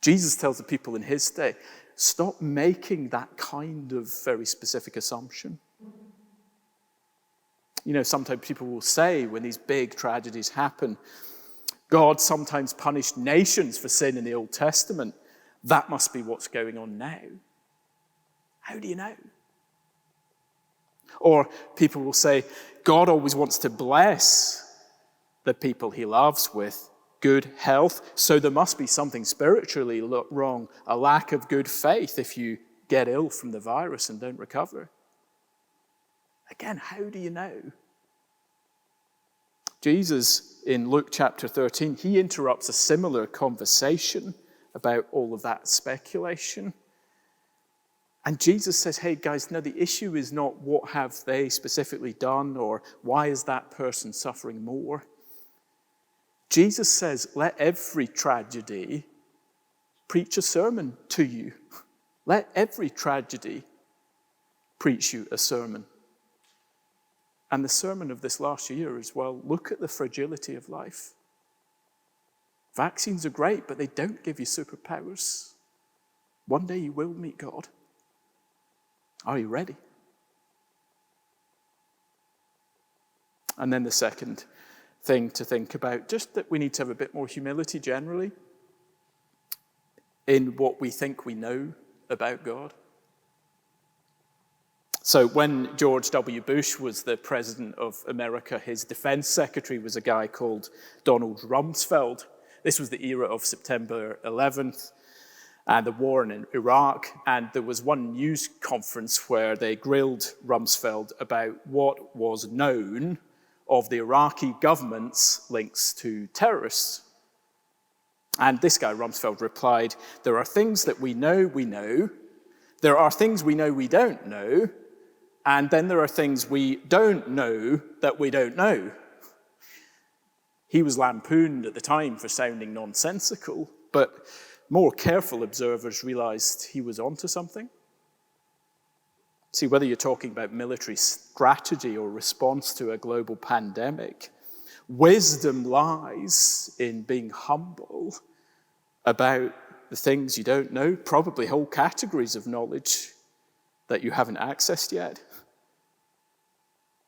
Jesus tells the people in his day, stop making that kind of very specific assumption. Sometimes people will say when these big tragedies happen, God sometimes punished nations for sin in the Old Testament. That must be what's going on now. How do you know? Or people will say, God always wants to bless the people he loves with good health, so there must be something spiritually wrong, a lack of good faith if you get ill from the virus and don't recover. Again, how do you know? Jesus, in Luke chapter 13, he interrupts a similar conversation about all of that speculation. And Jesus says, hey guys, no, the issue is not what have they specifically done or why is that person suffering more. Jesus says, let every tragedy preach a sermon to you. Let every tragedy preach you a sermon. And the sermon of this last year is, well, look at the fragility of life. Vaccines are great, but they don't give you superpowers. One day you will meet God. Are you ready? And then the second thing to think about, just that we need to have a bit more humility generally in what we think we know about God. So when George W. Bush was the president of America, his defense secretary was a guy called Donald Rumsfeld. This was the era of September 11th and the war in Iraq. And there was one news conference where they grilled Rumsfeld about what was known of the Iraqi government's links to terrorists. And this guy, Rumsfeld, replied, there are things that we know, There are things we know we don't know, and then there are things we don't know that we don't know. He was lampooned at the time for sounding nonsensical, but more careful observers realized he was onto something. See, whether you're talking about military strategy or response to a global pandemic, wisdom lies in being humble about the things you don't know, probably whole categories of knowledge that you haven't accessed yet.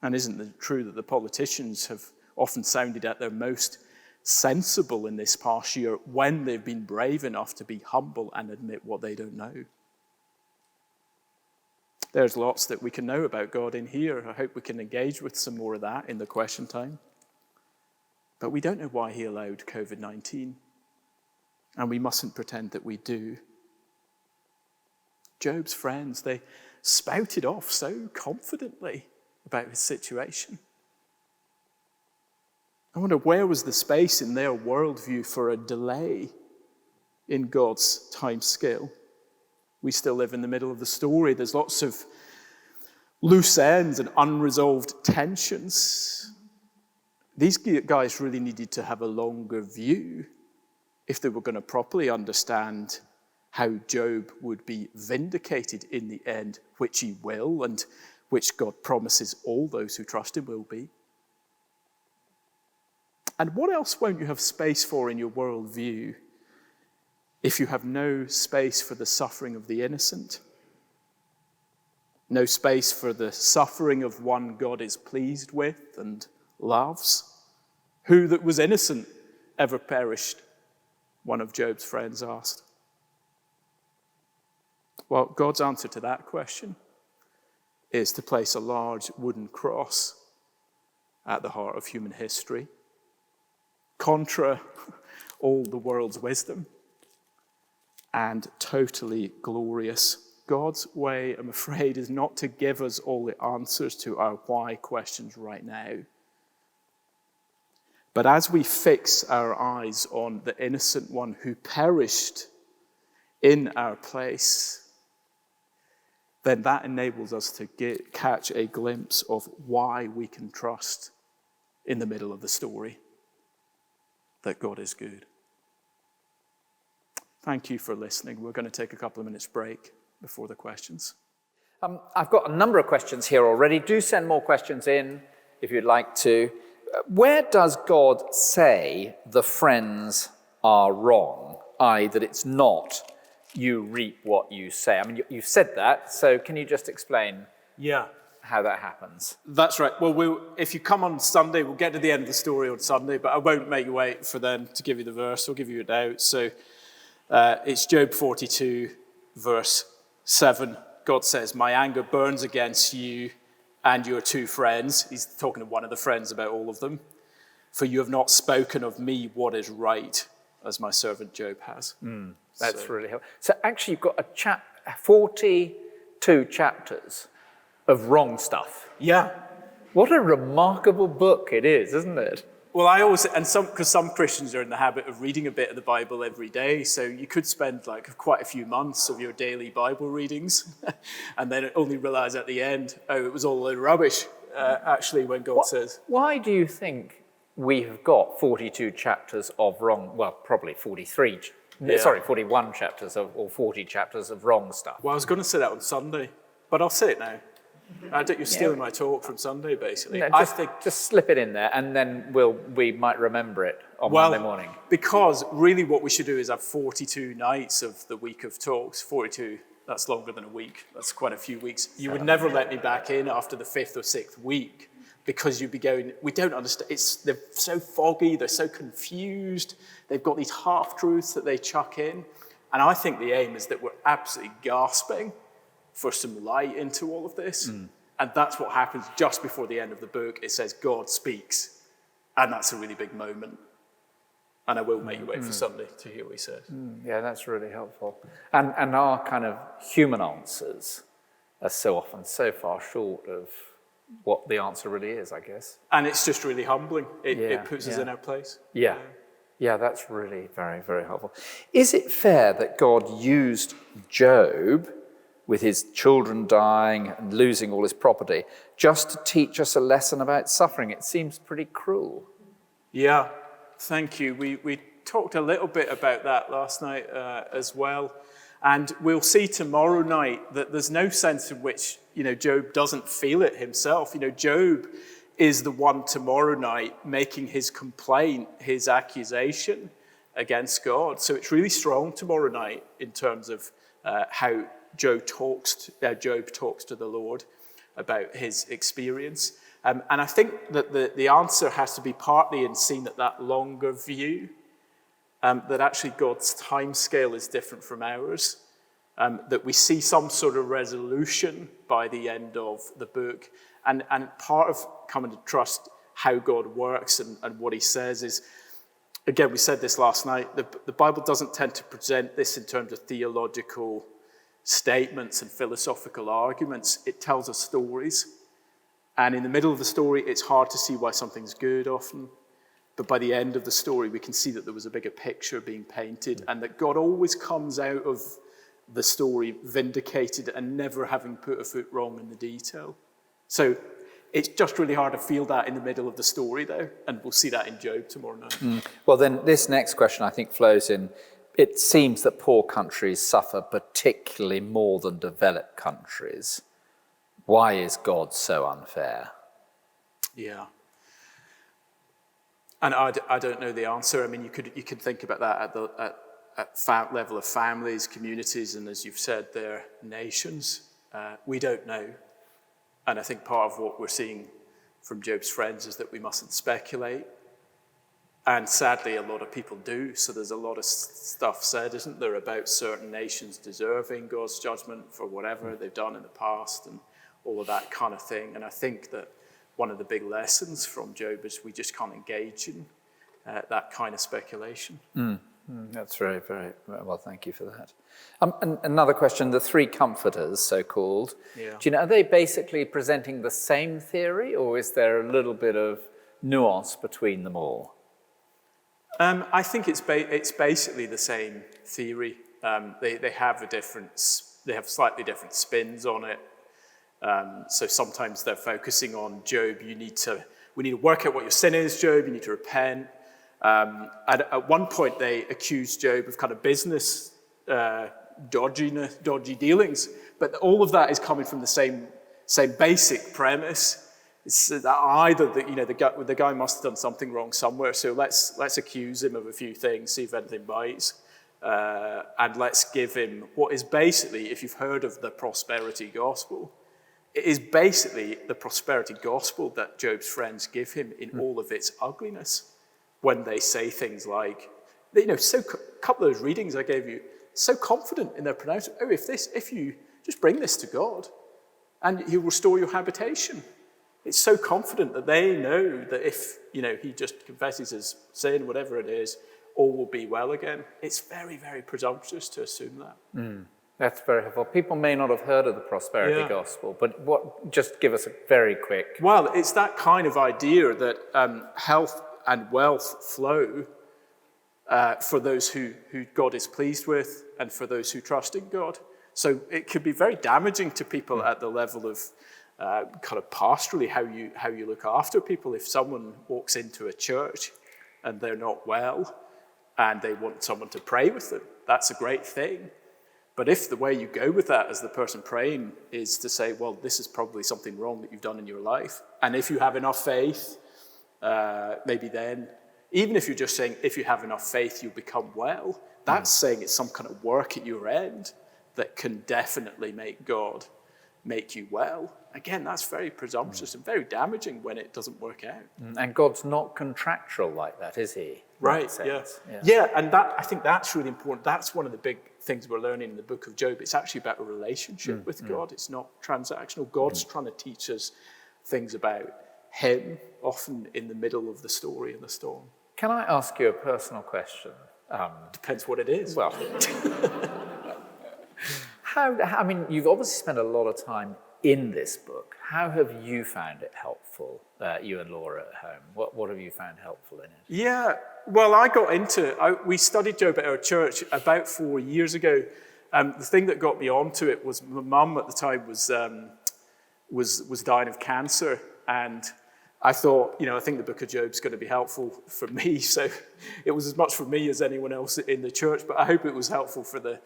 And isn't it true that the politicians have often sounded at their most sensible in this past year when they've been brave enough to be humble and admit what they don't know? There's lots that we can know about God in here. I hope we can engage with some more of that in the question time. But we don't know why he allowed COVID-19. And we mustn't pretend that we do. Job's friends, they spouted off so confidently about his situation. I wonder, where was the space in their worldview for a delay in God's time scale? We still live in the middle of the story. There's lots of loose ends and unresolved tensions. These guys really needed to have a longer view if they were going to properly understand how Job would be vindicated in the end, which he will, and which God promises all those who trust him will be. And what else won't you have space for in your worldview if you have no space for the suffering of the innocent? No space for the suffering of one God is pleased with and loves? Who that was innocent ever perished? One of Job's friends asked. Well, God's answer to that question is to place a large wooden cross at the heart of human history, contra all the world's wisdom, and totally glorious. God's way, I'm afraid, is not to give us all the answers to our why questions right now. But as we fix our eyes on the innocent one who perished in our place, then that enables us to catch a glimpse of why we can trust in the middle of the story that God is good. Thank you for listening. We're going to take a couple of minutes break before the questions. I've got a number of questions here already. Do send more questions in if you'd like to. Where does God say the friends are wrong, i.e. that it's not you reap what you say? I mean, you've said that, so can you just explain how that happens? That's right. Well, if you come on Sunday, we'll get to the end of the story on Sunday, but I won't make you wait for them to give you the verse. I'll give you it out. So it's Job 42, verse 7. God says, "My anger burns against you and your two friends." He's talking to one of the friends about all of them. "For you have not spoken of me what is right, as my servant Job has." That's really helpful. So actually you've got 42 chapters of wrong stuff. Yeah. What a remarkable book it is, isn't it? Well, I always, because some Christians are in the habit of reading a bit of the Bible every day, so you could spend like quite a few months of your daily Bible readings, and then only realize at the end, oh, it was all a load of rubbish, actually, when God says. Why do you think we have got 42 chapters of wrong, well, probably 41 chapters or 40 chapters of wrong stuff? Well, I was going to say that on Sunday, but I'll say it now. You're stealing my talk from Sunday, basically. No, just slip it in there, and then we might remember it on Monday morning. Because really what we should do is have 42 nights of the week of talks. 42, that's longer than a week. That's quite a few weeks. You would never let me back in after the 5th or 6th week, because you'd be going, we don't understand. They're so foggy, they're so confused. They've got these half-truths that they chuck in. And I think the aim is that we're absolutely gasping for some light into all of this. And that's what happens just before the end of the book. It says God speaks. And that's a really big moment. And I will make you wait for Sunday to hear what he says. Yeah, that's really helpful. And our kind of human answers are so often so far short of what the answer really is, I guess. And it's just really humbling. It puts us in our place. Yeah, that's really very, very helpful. Is it fair that God used Job with his children dying and losing all his property, just to teach us a lesson about suffering. It seems pretty cruel. Yeah, thank you. We talked a little bit about that last night as well. And we'll see tomorrow night that there's no sense in which, Job doesn't feel it himself. Job is the one tomorrow night making his complaint, his accusation against God. So it's really strong tomorrow night in terms of how Job talks to the Lord about his experience. And I think that the answer has to be partly in seeing that longer view, that actually God's timescale is different from ours, that we see some sort of resolution by the end of the book. And part of coming to trust how God works and what he says is, again, we said this last night, the Bible doesn't tend to present this in terms of theological statements and philosophical arguments. It tells us stories. And in the middle of the story, it's hard to see why something's good often. But by the end of the story, we can see that there was a bigger picture being painted and that God always comes out of the story vindicated and never having put a foot wrong in the detail. So it's just really hard to feel that in the middle of the story, though, and we'll see that in Job tomorrow night. Well, then this next question, I think, flows in. It seems that poor countries suffer particularly more than developed countries. Why is God so unfair? Yeah. And I don't know the answer. I mean, you could think about that at level of families, communities, and as you've said, their nations. We don't know. And I think part of what we're seeing from Job's friends is that we mustn't speculate. And sadly, a lot of people do. So there's a lot of stuff said, isn't there, about certain nations deserving God's judgment for whatever they've done in the past and all of that kind of thing. And I think that one of the big lessons from Job is we just can't engage in that kind of speculation. That's very, very well. Thank you for that. And another question: the three comforters, so-called. Yeah. Do you know, are they basically presenting the same theory, or is there a little bit of nuance between them all? I think it's basically the same theory. They have They have slightly different spins on it. So sometimes they're focusing on Job. We need to work out what your sin is, Job. You need to repent. At one point, they accused Job of kind of business dodgy dealings, but all of that is coming from the same basic premise. It's that either the guy must have done something wrong somewhere, so let's accuse him of a few things, see if anything bites, and let's give him what is basically, if you've heard of the prosperity gospel, it is basically the prosperity gospel that Job's friends give him in all of its ugliness. When they say things like, a couple of those readings I gave you, so confident in their pronouncement. Oh, if you just bring this to God, and He'll restore your habitation. It's so confident that they know that if he just confesses his sin, whatever it is, all will be well again. It's very, very presumptuous to assume that. That's very helpful. People may not have heard of the prosperity gospel, but just give us a very quick. Well, it's that kind of idea that health and wealth flow for those who God is pleased with and for those who trust in God. So it could be very damaging to people at the level of kind of pastorally how you look after people. If someone walks into a church and they're not well and they want someone to pray with them, that's a great thing. But if the way you go with that as the person praying is to say, well, this is probably something wrong that you've done in your life, and if you have enough faith, maybe then, even if you're just saying, if you have enough faith, you'll become well, that's saying it's some kind of work at your end that can definitely make God make you well. Again, that's very presumptuous and very damaging when it doesn't work out. And God's not contractual like that, is He? Right, yeah, and I think that's really important. That's one of the big things we're learning in the book of Job. It's actually about a relationship with God. It's not transactional. God's trying to teach us things about Him, often in the middle of the story and the storm. Can I ask you a personal question? Depends what it is. Well, you've obviously spent a lot of time in this book. How have you found it helpful, you and Laura at home? What have you found helpful in it? Yeah, well, we studied Job at our church about 4 years ago, The thing that got me onto it was my mum at the time was dying of cancer, and I thought, I think the book of Job's going to be helpful for me. So it was as much for me as anyone else in the church, but I hope it was helpful for the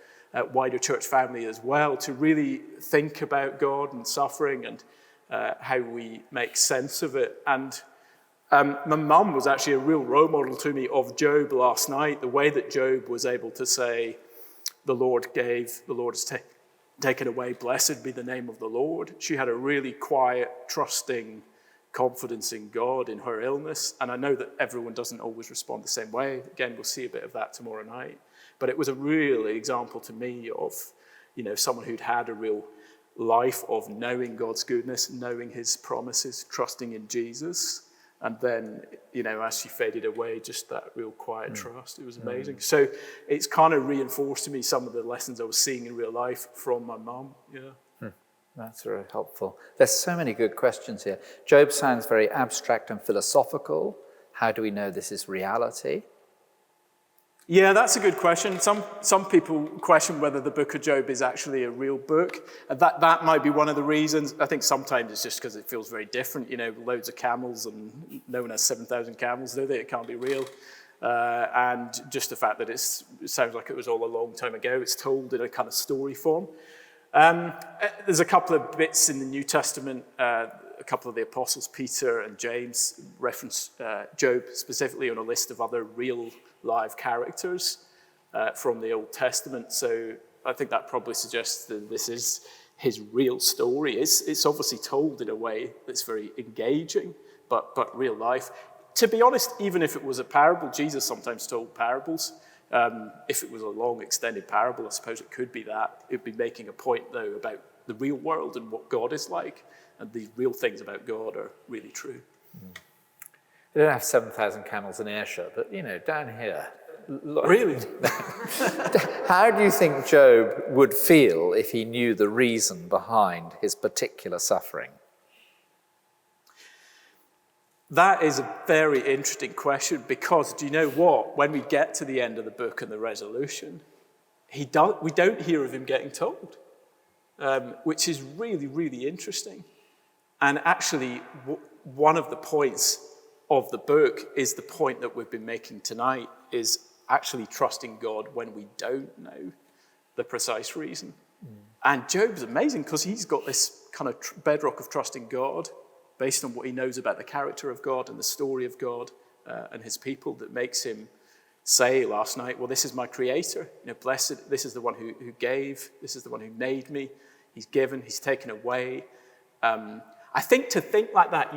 wider church family as well, to really think about God and suffering and how we make sense of it. And my mum was actually a real role model to me of Job last night, the way that Job was able to say, the Lord gave, the Lord has taken away, blessed be the name of the Lord. She had a really quiet, trusting confidence in God in her illness. And I know that everyone doesn't always respond the same way. Again, we'll see a bit of that tomorrow night. But it was a real example to me of, someone who'd had a real life of knowing God's goodness, knowing his promises, trusting in Jesus. And then, as she faded away, just that real quiet trust. It was amazing. So it's kind of reinforced to me some of the lessons I was seeing in real life from my mum. Yeah. That's very helpful. There's so many good questions here. Job sounds very abstract and philosophical. How do we know this is reality? Yeah, that's a good question. Some people question whether the book of Job is actually a real book. That might be one of the reasons. I think sometimes it's just because it feels very different. Loads of camels, and no one has 7,000 camels, do they? It can't be real. And just the fact that it sounds like it was all a long time ago. It's told in a kind of story form. There's a couple of bits in the New Testament. A couple of the apostles, Peter and James, reference Job specifically on a list of other real live characters from the Old Testament. So I think that probably suggests that this is his real story. It's obviously told in a way that's very engaging, but real life. To be honest, even if it was a parable, Jesus sometimes told parables. If it was a long, extended parable, I suppose it could be that. It'd be making a point, though, about the real world and what God is like. And the real things about God are really true. They don't have 7,000 camels in Ayrshire, but, down here. Really? How do you think Job would feel if he knew the reason behind his particular suffering? That is a very interesting question, because do you know what? When we get to the end of the book and the resolution, we don't hear of him getting told, which is really, really interesting. And actually, one of the points of the book is the point that we've been making tonight, is actually trusting God when we don't know the precise reason. And Job's amazing because he's got this kind of bedrock of trusting God based on what he knows about the character of God and the story of God and his people, that makes him say last night, well, this is my creator. Blessed, this is the one who gave, this is the one who made me. He's given, he's taken away. I think to think like that,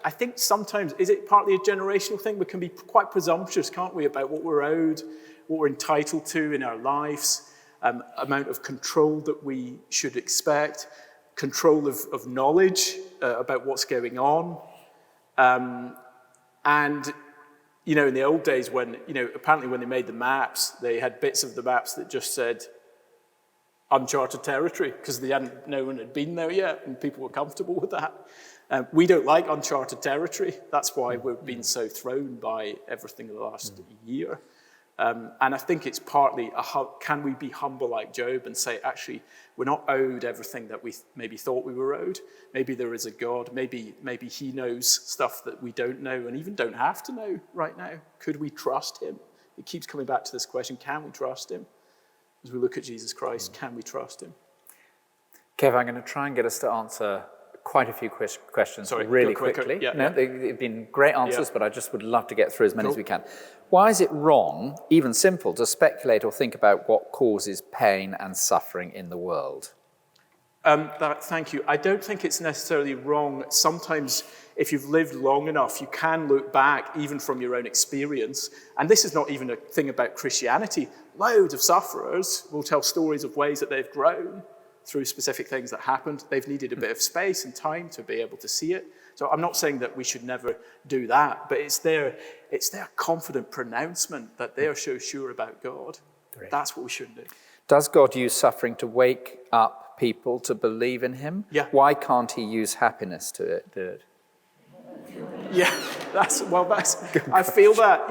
I think sometimes, is it partly a generational thing? We can be quite presumptuous, can't we, about what we're owed, what we're entitled to in our lives, amount of control that we should expect, control of knowledge about what's going on. And, in the old days when, apparently when they made the maps, they had bits of the maps that just said uncharted territory, because no one had been there yet, and people were comfortable with that. We don't like uncharted territory. That's why we've been so thrown by everything in the last year. And I think it's partly, can we be humble like Job and say, actually, we're not owed everything that we maybe thought we were owed. Maybe there is a God. Maybe he knows stuff that we don't know and even don't have to know right now. Could we trust him? It keeps coming back to this question, can we trust him? As we look at Jesus Christ, can we trust him? Kev, I'm going to try and get us to answer quite a few questions really quickly. They've been great answers, but I just would love to get through as many as we can. Why is it wrong, even simple, to speculate or think about what causes pain and suffering in the world? Thank you. I don't think it's necessarily wrong. Sometimes, if you've lived long enough, you can look back, even from your own experience. And this is not even a thing about Christianity. Loads of sufferers will tell stories of ways that they've grown through specific things that happened. They've needed a bit of space and time to be able to see it. So I'm not saying that we should never do that, but it's their confident pronouncement that they're so sure about God. Great. That's what we should do. Does God use suffering to wake up people to believe in him? Yeah. Why can't he use happiness to do it? Yeah, I feel that,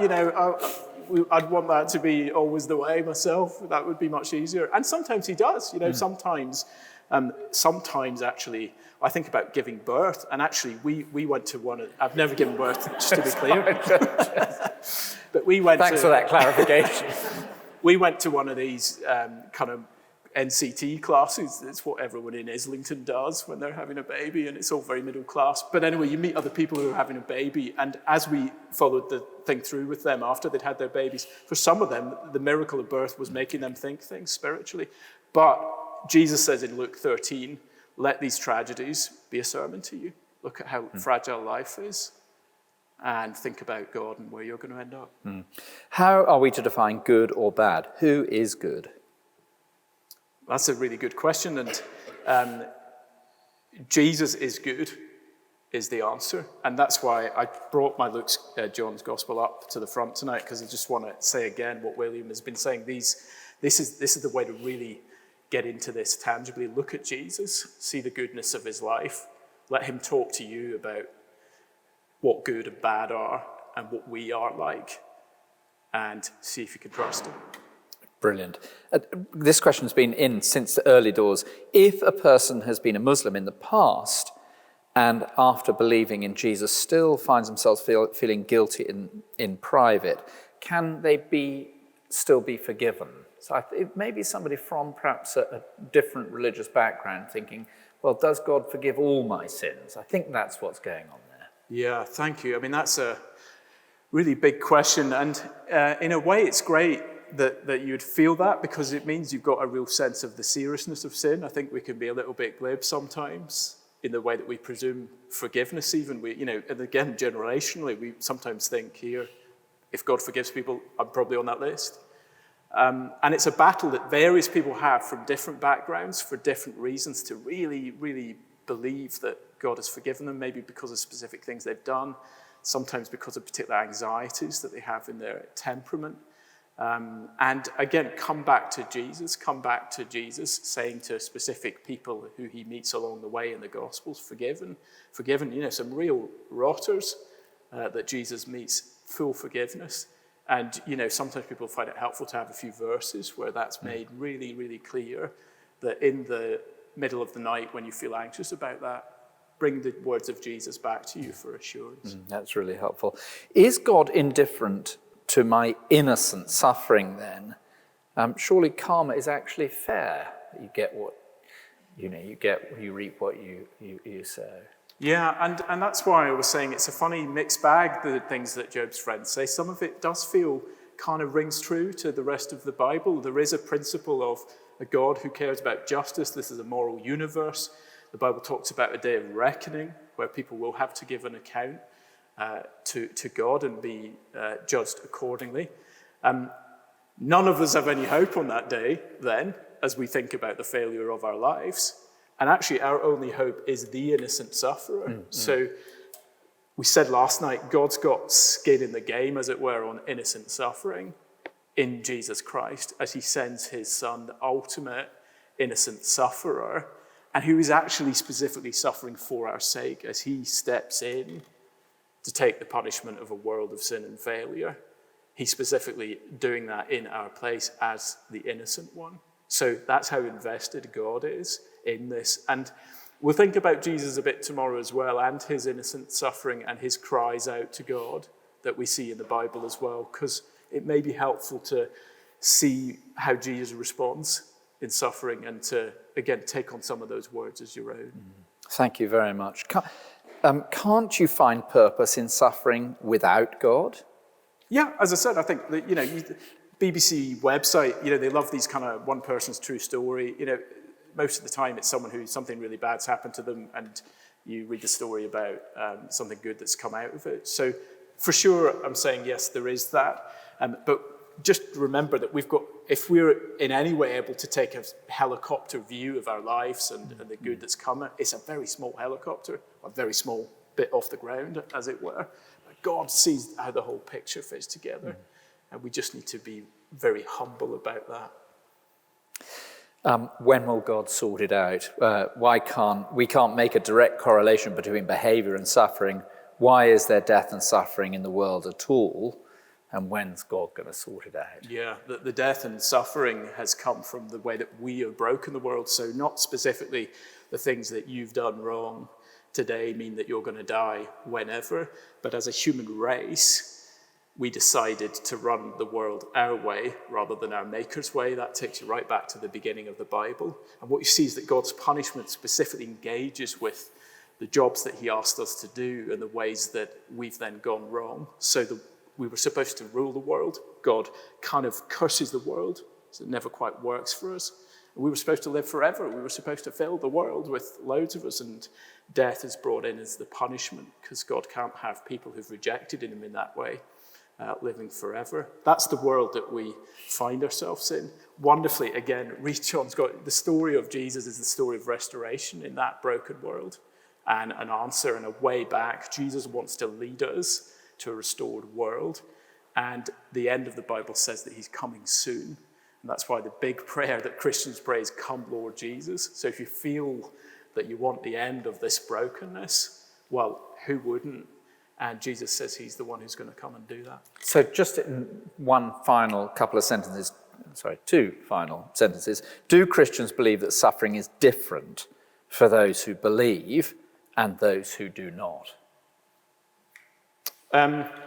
I'd want that to be always the way myself. That would be much easier. And sometimes he does, sometimes actually, I think about giving birth, and actually we went to one, I've never given birth, just to be clear. But we went Thanks for that clarification. We went to one of these kind of NCT classes. It's what everyone in Islington does when they're having a baby, and it's all very middle class. But anyway, you meet other people who are having a baby, and as we followed the thing through with them after they'd had their babies, for some of them, the miracle of birth was making them think things spiritually. But Jesus says in Luke 13, let these tragedies be a sermon to you. Look at how fragile life is, and think about God and where you're going to end up. How are we to define good or bad? Who is good? That's a really good question, and Jesus is good is the answer, and that's why I brought my John's Gospel up to the front tonight, because I just want to say again what William has been saying. This is the way to really get into this tangibly. Look at Jesus, see the goodness of his life, let him talk to you about what good and bad are and what we are like, and see if you can trust him. Brilliant. This question's been in since the early doors. If a person has been a Muslim in the past and after believing in Jesus still finds themselves feeling guilty in private, can they still be forgiven? So it may be somebody from perhaps a different religious background thinking, well, does God forgive all my sins? I think that's what's going on there. Yeah, thank you. I mean, that's a really big question. And in a way, it's great that you'd feel that, because it means you've got a real sense of the seriousness of sin. I think we can be a little bit glib sometimes in the way that we presume forgiveness even. And again, generationally, we sometimes think here, if God forgives people, I'm probably on that list. And it's a battle that various people have from different backgrounds for different reasons to really, really believe that God has forgiven them, maybe because of specific things they've done, sometimes because of particular anxieties that they have in their temperament. And again, come back to Jesus, saying to specific people who he meets along the way in the Gospels, forgiven, some real rotters that Jesus meets, full forgiveness. And, sometimes people find it helpful to have a few verses where that's made really, really clear, that in the middle of the night when you feel anxious about that, bring the words of Jesus back to you for assurance. That's really helpful. Is God indifferent to my innocent suffering then? Surely karma is actually fair. You get what, you reap what you sow. Yeah, and that's why I was saying it's a funny mixed bag, the things that Job's friends say. Some of it does feel kind of rings true to the rest of the Bible. There is a principle of a God who cares about justice. This is a moral universe. The Bible talks about a day of reckoning where people will have to give an account to God and be judged accordingly. None of us have any hope on that day then, as we think about the failure of our lives. And actually, our only hope is the innocent sufferer. So we said last night, God's got skin in the game, as it were, on innocent suffering in Jesus Christ, as he sends his son, the ultimate innocent sufferer, and who is actually specifically suffering for our sake as he steps in to take the punishment of a world of sin and failure. He's specifically doing that in our place as the innocent one. So that's how invested God is in this. And we'll think about Jesus a bit tomorrow as well, and his innocent suffering and his cries out to God that we see in the Bible as well, because it may be helpful to see how Jesus responds in suffering and to, again, take on some of those words as your own. Thank you very much. Can't you find purpose in suffering without God? Yeah, as I said, I think that, BBC website, they love these kind of one person's true story. Most of the time it's someone who something really bad's happened to them, and you read the story about something good that's come out of it. So for sure, I'm saying yes, there is that. But just remember that if we're in any way able to take a helicopter view of our lives and the good that's come, it's a very small helicopter, a very small bit off the ground, as it were. But God sees how the whole picture fits together. And we just need to be very humble about that. When will God sort it out? We can't make a direct correlation between behavior and suffering. Why is there death and suffering in the world at all? and when's God going to sort it out? Yeah, the death and suffering has come from the way that we have broken the world. So not specifically the things that you've done wrong today mean that you're going to die whenever, but as a human race, we decided to run the world our way rather than our Maker's way. That takes you right back to the beginning of the Bible. And what you see is that God's punishment specifically engages with the jobs that he asked us to do and the ways that we've then gone wrong. So we were supposed to rule the world. God kind of curses the world, so it never quite works for us. And we were supposed to live forever. We were supposed to fill the world with loads of us, and death is brought in as the punishment because God can't have people who've rejected him in that way living forever. That's the world that we find ourselves in. Wonderfully, again, read John's got the story of Jesus is the story of restoration in that broken world and an answer and a way back. Jesus wants to lead us to a restored world. And the end of the Bible says that he's coming soon. And that's why the big prayer that Christians pray is, "Come, Lord Jesus." So if you feel that you want the end of this brokenness, well, who wouldn't? And Jesus says he's the one who's going to come and do that. So just in one final couple of sentences, two final sentences. Do Christians believe that suffering is different for those who believe and those who do not?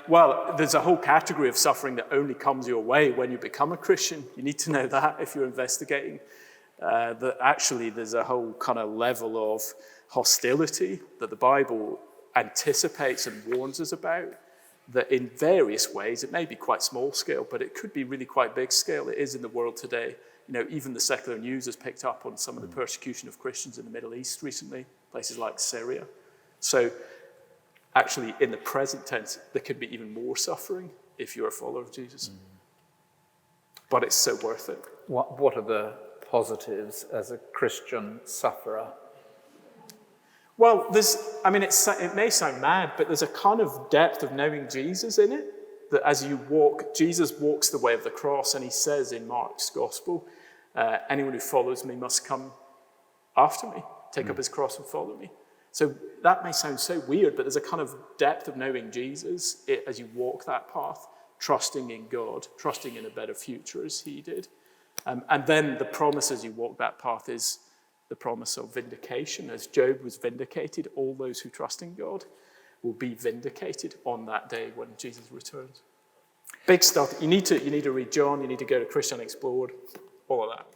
Well, there's a whole category of suffering that only comes your way when you become a Christian. You need to know that if you're investigating. That actually there's a whole kind of level of hostility that the Bible anticipates and warns us about, that in various ways, it may be quite small scale, but it could be really quite big scale. It is in the world today. You know, even the secular news has picked up on some of the persecution of Christians in the Middle East recently, places like Syria. So actually, in the present tense, there could be even more suffering if you're a follower of Jesus. But it's so worth it. What are the positives as a Christian sufferer? Well, it may sound mad, but there's a kind of depth of knowing Jesus in it, that as you walk, Jesus walks the way of the cross, and he says in Mark's gospel, anyone who follows me must come after me, take up his cross and follow me. So that may sound so weird, but there's a kind of depth of knowing Jesus as you walk that path, trusting in God, trusting in a better future as he did. And then the promise as you walk that path is the promise of vindication. As Job was vindicated, all those who trust in God will be vindicated on that day when Jesus returns. Big stuff. You need to read John, you need to go to Christian Explored, all of that.